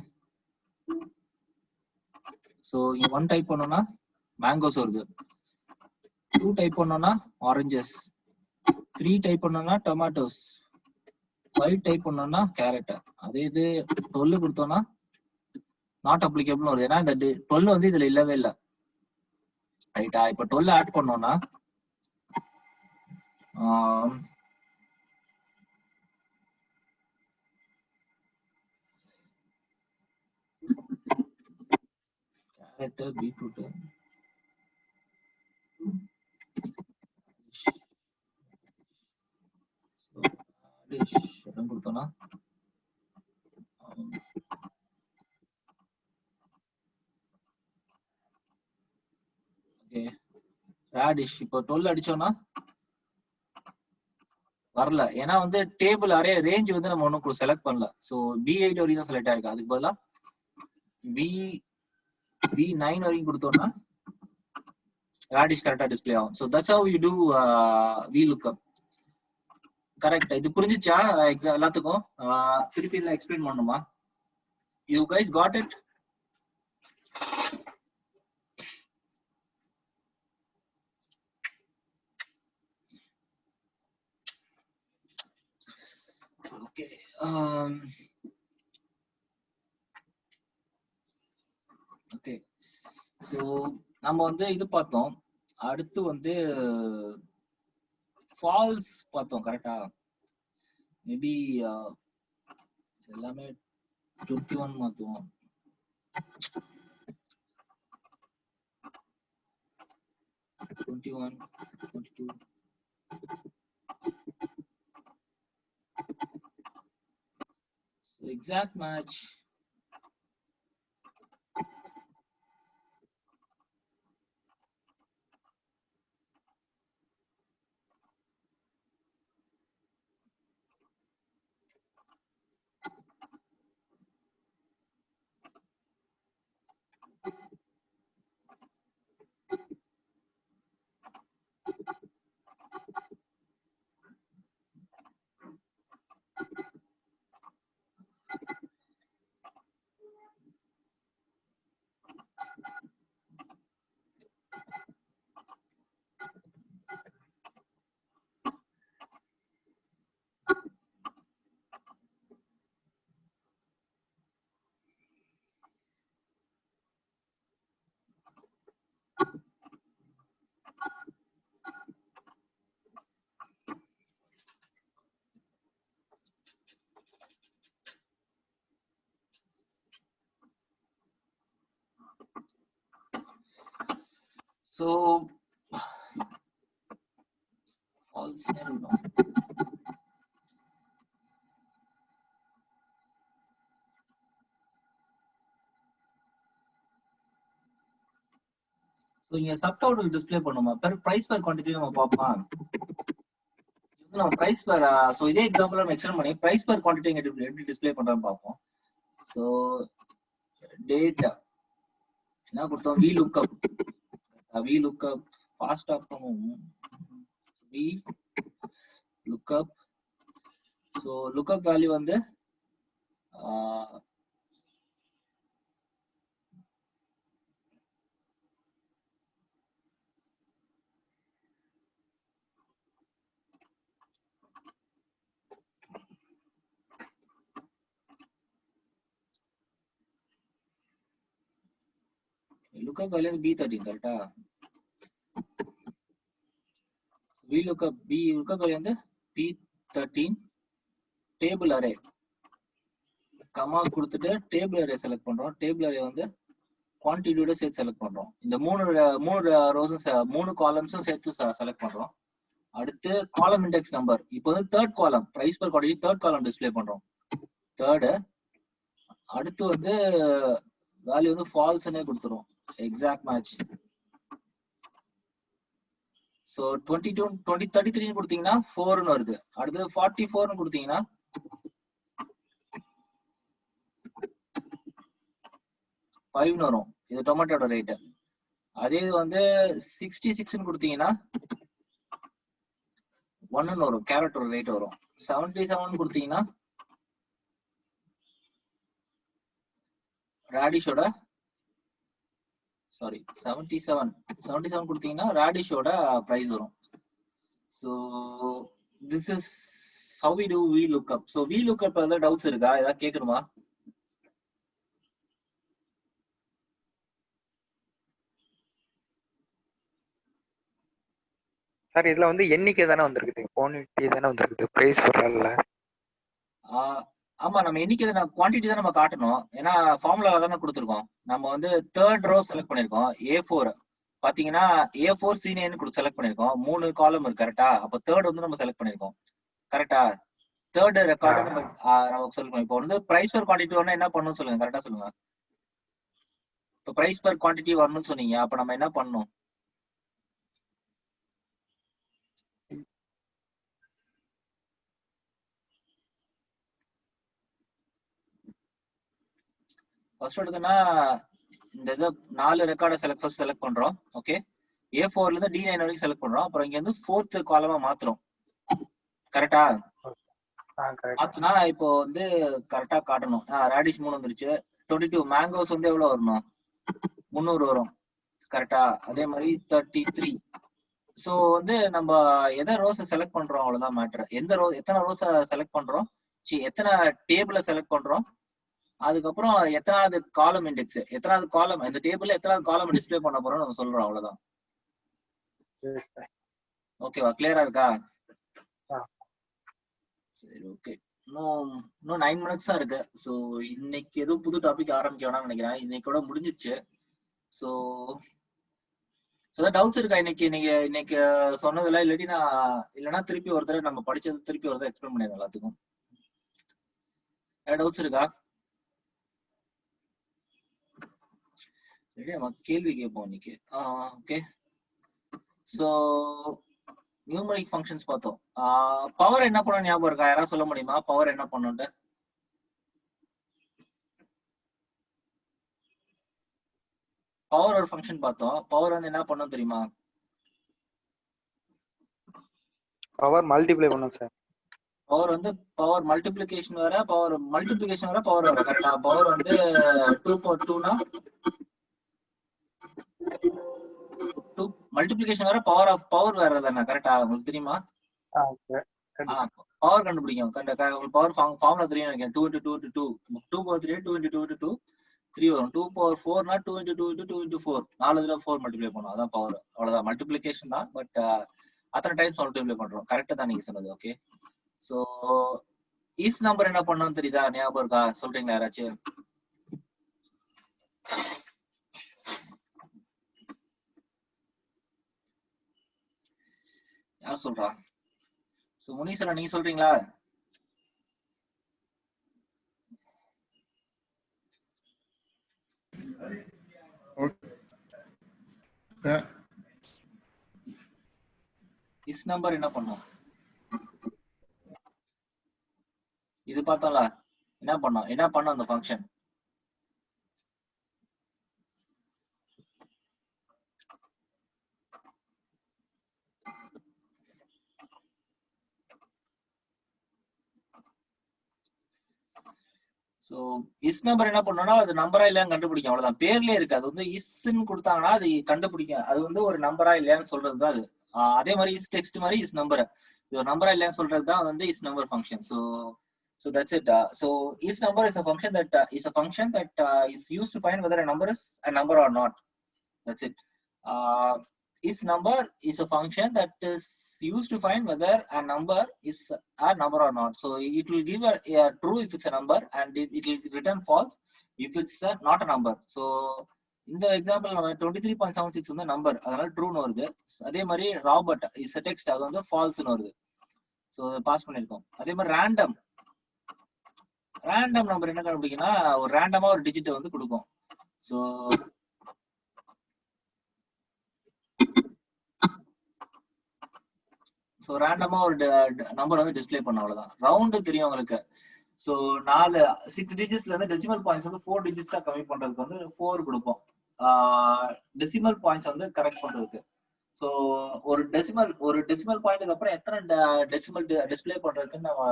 சோ இங்க 1 டைப் பண்ணோம்னா மேங்கோஸ் வருது, 2 டைப் பண்ணோம்னா ஆரஞ்சஸ், 3 டைப் பண்ணோம்னா டொமேட்டோஸ், 5 டைப் பண்ணோம்னா கேரட். அதே இது 12 கொடுத்தோம்னா நாட் அப்ளிகபிள் வருது, ஏன்னா இந்த 12 வந்து இதுல இல்லவே இல்லை. ரைட்டா? இப்ப 12 ஆட் பண்ணோம்னா கேரட், பீட்ரூட், இடம் கொடுத்தோம்னா ஓகே ராடிஷ். இப்போ 12 அடிச்சோம்னா வரல, ஏன்னா வந்து டேபிள் அரே ரேஞ்ச் வந்து நம்ம ஒன்னும் செலக்ட் பண்ணல. சோ B8 வரைக்கும் தான் செலக்ட் ஆயிருக்கு. அதுக்கு பதிலா B9 வரைக்கும் கொடுத்தோம்னா ராடிஷ் கரெக்டா டிஸ்ப்ளே ஆகும். So that's how you to VLOOKUP. Correct? இது புரிஞ்சுச்சா எல்லாத்துக்கும்? திருப்பி எல்லாம் எக்ஸ்பிளைன் பண்ணுமா? You guys got it? Okay, okay. So நம்ம வந்து இது பார்த்தோம். அடுத்து வந்து ஃபால்ஸ் பார்த்தோம், கரெக்டா? மேபி எல்லாமே 21 மாத்துவோம். Exact match. So false nil. So இங்க சப்டோட்டல் டிஸ்ப்ளே பண்ணுமா? பிரைஸ் பர் குவாண்டிட்டி நம்ம பார்ப்போம். இது நம்ம பிரைஸ் பர் சோ இதே எக்ஸாம்பிள் நம்ம எக்ஸ்டெண்ட் பண்ணி பிரைஸ் பர் குவாண்டிட்டி எங்க எப்படி டிஸ்ப்ளே பண்றோம்னு பார்ப்போம். சோ டேட்டா என்ன கொடுத்தோம்? VLOOKUP ஃபாஸ்டா பண்ணுவோம். VLOOKUP. சோ லுக்அப் வேல்யூ வந்து லுக்அப் வேல்யூ வந்து B13 கரெக்டா? லுக்அப் வேல்யூ வந்து B13 டேபிள் அரே கமா கொடுத்துட்டு டேபிள் அரே செலக்ட் பண்றோம். டேபிள் அரே வந்து குவான்டிட்டியோட சேர்த்து செலக்ட் பண்றோம். இந்த மூணு ரோஸும் 3 காலம்ஸும் சேர்த்து செலக்ட் பண்றோம். அடுத்து காலம் இண்டெக்ஸ் நம்பர். இப்போ வந்து third column price per quantity third column display பண்றோம். தேர்டு அடுத்து வந்து வேல்யூ வந்து ஃபால்ஸ்னே கொடுத்துரும். Exact match. சோ 33 கொடுத்தீங்கன்னா 4ன்னு வருது. அடுத்து 44ன்னு கொடுத்தீங்கன்னா 5ன்னு வரும். இது டொமேட்டோட ரேட். அதே வந்து 66ன்னு கொடுத்தீங்கன்னா 1ன்னு வரும். கேரட்டோட ரேட் வரும். 77 கொடுத்தீங்கன்னா ராடிஷோட 77 கொடுத்தீங்கன்னா ராடிஷோட பிரைஸ் வரும். So this is how we do VLOOKUP. So VLOOKUP ஏதாவது டவுட்ஸ் இருக்கா? ஏதாவது கேட்கணுமா? சார் இதுல வந்து எண்ணிக்கை தானே வந்திருக்குது, குவான்டிட்டி தானே வந்திருக்குது, பிரைஸ் வரல. ஆமா, நம்ம எண்ணிக்கை குவான்டிட்டி தான் நம்ம காட்டணும். ஏன்னா ஃபார்முலா தானே கொடுத்துருக்கோம். நம்ம வந்து தேர்ட் ரோ செலக்ட் பண்ணிருக்கோம். A4 பாத்தீங்கன்னா A4 C9 செலக்ட் பண்ணிருக்கோம். 3 காலம் இருக்கு கரெக்டா? அப்போ தேர்ட் வந்து நம்ம செலக்ட் பண்ணிருக்கோம் கரெக்டா? தேர்ட் ரெக்கார்டு நம்ம சொல்லுங்க. இப்போ வந்து பிரைஸ் பர் குவான்டிட்டி வரணும் என்ன பண்ணணும் சொல்லுங்க, கரெக்டா சொல்லுங்க. இப்போ பிரைஸ் பர் குவான்டிட்டி வரணும்னு சொன்னீங்க, அப்ப நம்ம என்ன பண்ணணும்? ஃபர்ஸ்ட் எடுத்தோம்னா இந்த இது 4 ரெக்கார்டை செலக்ட் பண்றோம். ஓகே, A4ல இருந்து D9 வரைக்கும் செலக்ட் பண்றோம். அப்புறம் இங்க வந்து 4th காலமா மாத்துறோம் கரெக்டா? மாத்துனா இப்போ வந்து கரெக்டா காட்டணும். ராடிஷ் 3 வந்துருச்சு. 22 மேங்கோஸ் வந்து எவ்வளவு வரணும்? 300 வரும் கரெக்டா? அதே மாதிரி 33. சோ வந்து நம்ம எதை ரோஸை செலக்ட் பண்றோம் அவ்வளவுதான் மேட்டர். எத்தனை ரோஸை செலக்ட் பண்றோம், எத்தனை டேபிள செலக்ட் பண்றோம், அதுக்கப்புறம் எத்தனாவது காலம் இண்டெக்ஸ், எத்தனாவது காலம் இந்த டேபிள்ல எத்தனாவது காலம் டிஸ்ப்ளே பண்ண போறோம் நம்ம சொல்றோம். அவ்வளவுதான். ஓகேவா? கிளியரா இருக்கா? சரி, ஓகே. இன்னும் 9 minutes தான் இருக்கு. ஸோ இன்னைக்கு எதுவும் புது டாபிக் ஆரம்பிக்க வேணாம்னு நினைக்கிறேன். இன்னைக்கோட முடிஞ்சிச்சு. ஸோ டவுட்ஸ் இருக்கா இன்னைக்கு சொன்னதுல? இல்லாட்டி இல்லைன்னா திருப்பி ஒருத்தர் நம்ம படிச்சது திருப்பி ஒருத்தர் எக்ஸ்பிளைன் பண்ணிடுறோம் எல்லாத்துக்கும். டவுட்ஸ் இருக்கா? நம்ம கேள்வி கேட்போம் இன்னைக்கு. ஓகே, சோ நியூமரிக் ஃபங்க்ஷன்ஸ் பார்த்தோம். பவர் என்ன பண்ணணும் ஞாபகம் இருக்கா? யாராவது சொல்ல முடியுமா பவர் என்ன பண்ணுன்ட்டு? பவர் ஒரு ஃபங்க்ஷன் பார்த்தோம். பவர் வந்து என்ன பண்ணும் தெரியுமா? பவர் மல்டிப்ளை பண்ணும் சார். பவர் வந்து பவர் மல்டிப்ளிகேஷன் வர பவர் வர கரெக்டா? பவர் வந்து 2/2னா 2 மல்டிப்ளிகேஷன் வர பவர் வேற தானே கரெக்டா? உங்களுக்கு தெரியுமா? பவர் கண்டுபிடிக்கும். உங்களுக்கு பவர் ஃபார்முலா தெரியும் நினைக்கிறேன். 2 × 2 × 2 2/3 2 × 2 × 2 3 வரும். 2/4னா 2 × 2 × 2 × 4 4 தடவை 4 மல்டிப்ளை பண்ணும். அதான் பவர். அவ்வளவுதான், மல்டிப்ளிகேஷன் தான். பட் அத்தனை டைம்ஸ் மல்டிப்ளை பண்றோம். கரெக்டா தான் நீங்க சொன்னது. ஓகே, சோ இஸ் நம்பர் என்ன பண்ணணும் தெரியுதா? ஞாபகம் இருக்கா? சொல்றீங்களா யாராச்சும்? யார் சொல்றா? சோ முனீஸ்வரன் நீங்க சொல்றீங்களா? இஸ் நம்பர் என்ன பண்ணும்? இது பார்த்தோம்ல, என்ன பண்ணும் அந்த ஃபங்க்ஷன்? சோ இஸ் நம்பர் என்ன பண்ணோம்னா அது நம்பரா இல்லையான்னு கண்டுபிடிக்கும். அவ்வளவுதான், பேர்லயே இருக்கு. அது வந்து இஸ்ன்னு கொடுத்தாங்கன்னா அது கண்டுபிடிக்கும் அது வந்து ஒரு நம்பரா இல்லையான்னு சொல்றதுதான் அது. அதே மாதிரி இஸ் டெக்ஸ்ட் மாதிரி இஸ் நம்பர், இது ஒரு நம்பரா இல்லையான்னு சொல்றதுதான் வந்து is number function. So that's it. So is number is a function that is used to find whether a number is a number or not. That's it. Is number is a function that is used to find whether a number is a number or not. So it will give a true if it's a number, and it will return false if it's not a number. So in the example 23.76 வந்து number, அதனால ட்ரூன்னு வருது. அதே மாதிரி Robert is a text, அது வந்து ஃபால்ஸ்னு வருது. So pass பண்ணிருக்கோம். அதே மாதிரி ரேண்டம் நம்பர் என்ன கண்டுபிடிக்குன்னா, ஒரு ரேண்டமா ஒரு டிஜிட் வந்து கொடுக்கும். ஸோ ரேண்டமா ஒரு நம்பர் வந்து டிஸ்பிளே பண்ண, அவ்வளவுதான். ரவுண்டு தெரியும் உங்களுக்கு. ஸோ 6 டிஜிட்ஸ்ல இருந்து டெசிமல் பாயிண்ட்ஸ் வந்து 4 டிஜிட்ஸா கம்மி பண்றதுக்கு வந்து 4 கொடுப்போம். டெசிமல் பாயிண்ட்ஸ் வந்து கரெக்ட் பண்றதுக்கு. ஸோ ஒரு டெசிமல் பாயிண்ட்டுக்கு அப்புறம் எத்தனை டெசிமல் டிஸ்பிளே பண்றதுக்கு நம்ம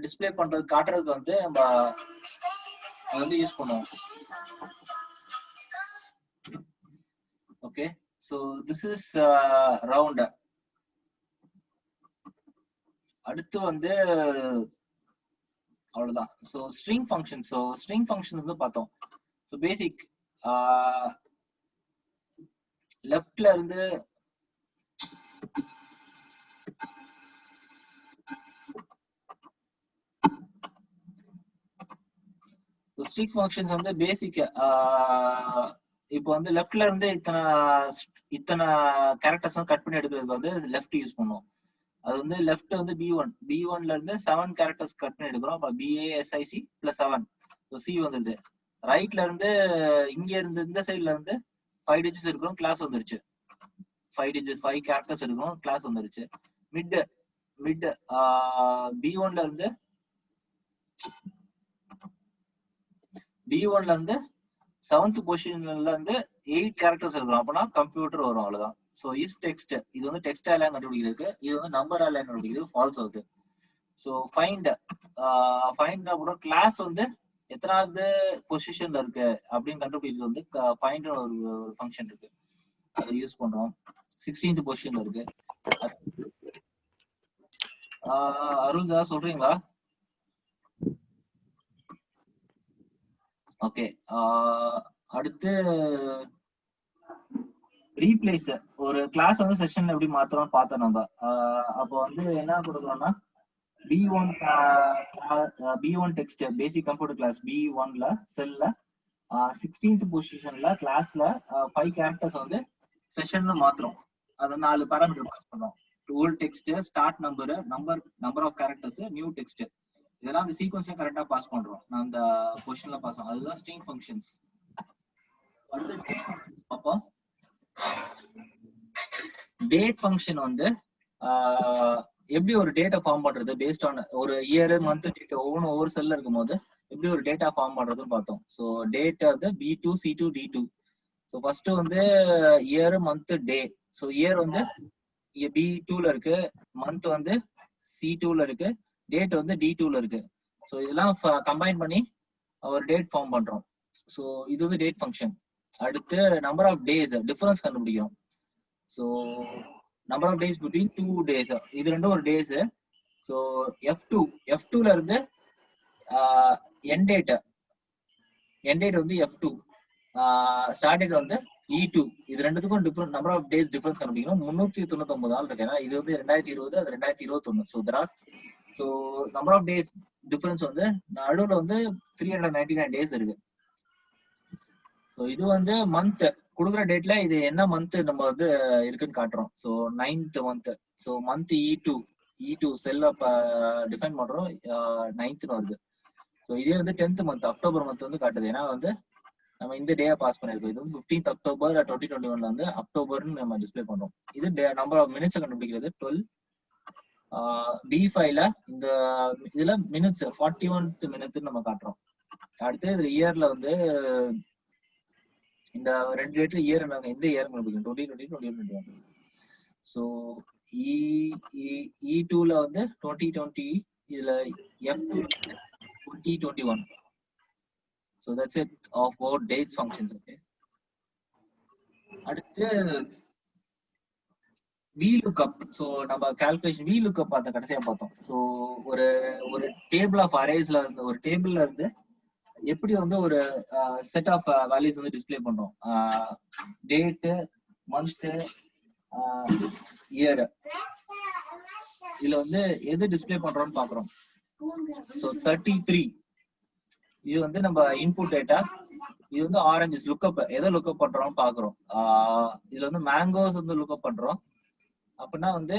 டிஸ்பிளே பண்றது காட்டுறதுக்கு வந்து நம்ம வந்து யூஸ் பண்ணுவோம். Okay, so this is round. அடுத்து வந்து அவ்வளவுதான். So string function. So string function வந்து பார்த்தோம். ஸோ பேசிக் லெஃப்ட்ல இருந்து ஸ்ட்ரிங் ஃபங்க்ஷன்ஸ் வந்து பேசிக். இப்போ வந்து லெஃப்ட்ல இருந்து இத்தனை கேரக்டர்ஸ் கட் பண்ணி எடுக்கிறதுக்கு வந்து லெஃப்ட் யூஸ் பண்ணுவோம். அது வந்து லெஃப்ட் வந்து B1ல இருந்து 7 கேரக்டர்ஸ் கட் பண்ணி எடுக்கிறோம். அப்ப BASIC + 7, ஸோ C வந்துருது. ரைட்ல இருந்து இங்க இருந்து இந்த சைட்ல இருந்து 5 டிஜிட்ஸ் இருக்கிறோம், கிளாஸ் வந்துருச்சு. 5 டிஜிட்ஸ் 5 கேரக்டர்ஸ் இருக்கிறோம், கிளாஸ் வந்துருச்சு. மிட் B1ல இருந்து 7th பொசிஷன்ல இருந்து 8 கேரக்டர்ஸ் இருக்கிறோம், அப்பனா கம்ப்யூட்டர் வரும், அவ்வளவுதான். ஸோ இஸ் டெக்ஸ்ட், இது வந்து டெக்ஸ்ட் ஆலைன் கண்டுபிடிக்கிறதுக்கு, இது வந்து நம்பர் ஆலைன் கண்டுபிடிக்கிறது, ஃபால்ஸ் ஆகுது. ஸோ ஃபைண்ட் அப்புறம் கிளாஸ் வந்து எத்தனாவது பொசிஷன்ல இருக்கு அப்படின்னு கண்டுபிடிக்கிறது வந்து ஃபைண்ட் ஒரு ஃபங்க்ஷன் இருக்கு, அதை யூஸ் பண்றோம். 16th பொசிஷன்ல இருக்கு. அருள் சார் சொல்றீங்களா? ஓகே, அடுத்து ரீப்ளேஸ். ஒரு கிளாஸ் வந்து செஷன் எப்படி மாத்துறோம்னு பார்த்தோம் நம்ம. அப்போ வந்து என்ன கொடுக்குறோம்னா, B1 text basic computer class B1ல செல்ல 16th பொசிஷன்ல கிளாஸ்ல 5 கேரக்டர்ஸ் வந்து செஷன்ல மாத்துறோம். அதை 4 பாராமீட்டர் பாஸ் பண்றோம். Old text, start number of characters, new text, இதெல்லாம் அந்த சீக்வன்ஸையும் கரெக்டா பாஸ் பண்றோம். நான் அந்த பொசிஷன்ல பாஸ் பண்ணுவோம். அதுதான் ஸ்ட்ரிங் ஃபங்க்ஷன்ஸ். அடுத்து டேட் ஃபங்க்ஷன்ஸ் பார்ப்போம். டேட் ஃபங்க்ஷன் வந்து எப்படி ஒரு டேட்டா ஃபார்ம் பண்றது, பேஸ்ட் ஆன் ஒரு இயர், மந்த், டேட் ஒவ்வொரு செல்ல இருக்கும் போது எப்படி ஒரு டேட்டா ஃபார்ம் பண்றதுன்னு பார்த்தோம். ஸோ டேட் வந்து B2, C2, D2. So first வந்து இயர், மந்த், டே. ஸோ இயர் வந்து இங்க B2ல இருக்கு, மந்த் வந்து C2ல இருக்கு, டேட் வந்து D2ல இருக்கு. ஸோ இதெல்லாம் கம்பைன் பண்ணி ஒரு டேட் ஃபார்ம் பண்றோம். ஸோ இது வந்து டேட் ஃபங்க்ஷன். அடுத்து நம்பர் ஆஃப் டேஸ், டிஃபரன்ஸ் கண்டுபிடிக்கிறோம். So number of days between 2 days, இது ரெண்டும் ஒரு டேஸ். ஸோ F2ல இருந்து என் டேட் வந்து F2, ஸ்டார்ட் டேட் வந்து E2. இது ரெண்டுத்துக்கும் difference, number of days difference கண்டுபிடிக்கணும். 399 நாள் இருக்கு, ஏன்னா இது வந்து 2020, அது 2021. So so number of days difference வந்து நடுவில் வந்து 399 டேஸ் இருக்கு. ஸோ இது வந்து மந்த் கொடுக்குற டேட்ல இது என்ன மந்த் நம்ம வந்து இருக்குன்னு காட்டுறோம். So 9th month. So month E2 செல்ல டிஃபைன் பண்றோம், 9th வருது. ஸோ இதே வந்து 10th மந்த், அக்டோபர் மந்த் வந்து காட்டுது, ஏன்னா வந்து நம்ம இந்த டே பாஸ் பண்ணிருக்கோம். இது வந்து 15th October 2021 வந்து அக்டோபர்னு நம்ம டிஸ்பிளே பண்றோம். இது நம்பர் ஆஃப் மினிட்ஸ் கண்டுபிடிக்கிறது 12. B5ல இந்த இதுல மினிட்ஸ் 41th மினிட்ஸ் நம்ம காட்டுறோம். அடுத்து இதுல இயர்ல வந்து இந்த ரெண்டு டேட்ல இயர் என்ன, எந்த இயர் கண்டுபிடிக்கணும், 2020, 2021. ஸோ E2ல வந்து 2020, இதுல F2 2021. So that's it of about dates functions. Okay, அடுத்து VLOOKUP. ஸோ நம்ம கால்குலேஷன் VLOOKUP கடைசியா பார்த்தோம். ஸோ ஒரு டேபிள் ஆஃப் அரேஸ்ல இருந்து, ஒரு டேபிள்ல இருந்து எப்படி வந்து ஒரு செட் ஆஃப் வேல்யூஸ் வந்து டிஸ்ப்ளே பண்றோம். டேட்டு, மந்த், இயர், இதுல வந்து எது டிஸ்ப்ளே பண்றோம்னு பாக்குறோம். ஸோ 33 இது வந்து நம்ம இன்புட் டேட்டா. இது வந்து ஆரஞ்சஸ் லுக்அப், எதை லுக்அப் பண்றோம்னு பாக்குறோம். இதுல வந்து மேங்கோஸ் வந்து லுக்அப் பண்றோம். அப்படின்னா வந்து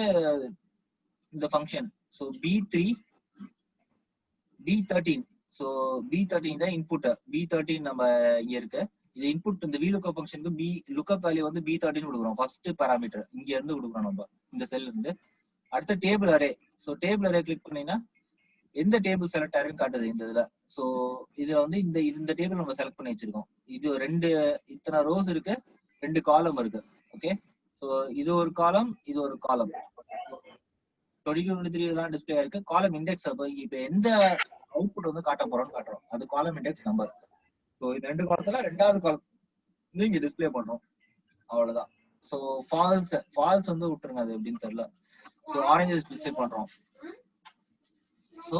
இந்த function. So B3 B13. So B13 தான் இன்புட். B13 நம்ம இங்க இருக்கு. இது இன்புட். இந்த VLOOKUP ஃபங்க்ஷனுக்கு பி லுக்அப் வேல்யூ வந்து B13 கொடுக்குறோம். ஃபர்ஸ்ட் பாராமீட்டர் இங்க இருந்து கொடுக்குறோம் நம்ம இந்த செல் இருந்து. அடுத்த table array. So table array click பண்ணீங்கன்னா எந்த டேபிள் செலக்ட் ஆயிருன்னு காட்டுது இந்த இதுல. ஸோ இதுல வந்து இந்த டேபிள் நம்ம செலக்ட் பண்ணி வச்சிருக்கோம். இது இத்தனை ரோஸ் இருக்கு, 2 காலம் இருக்கு. ஓகே, ஸோ இது ஒரு காலம், இது ஒரு காலம். 22, 23 இதெல்லாம் டிஸ்பிளே ஆயிருக்கு. காலம் இண்டெக்ஸ். இப்ப எந்த அவுட்புட் வந்து காட்ட போறோம்னு காட்டுறோம். அது காலம் இண்டெக்ஸ் நம்பர். ஸோ இந்த 2 காலத்துல 2வது காலம் வந்து இங்க டிஸ்பிளே பண்றோம். அவ்வளவுதான். ஸோ ஃபால்ஸ் வந்து விட்டுருங்க, அது எப்படின்னு தெரியல. ஸோ ஆரஞ்சஸ் டிஸ்பிளே பண்றோம். So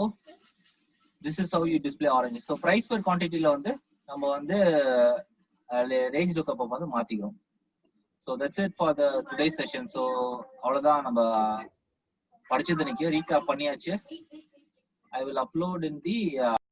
this is how you display oranges. So price per குவான்டிட்டியில வந்து நம்ம வந்து ரேஞ்ச் லுக்அப் வந்து மாத்திக்கிறோம். So that's it for the today session. So அவ்வளவுதான், நம்ம படிச்சது இன்னைக்கு ரீகேப் பண்ணியாச்சு. I will upload in the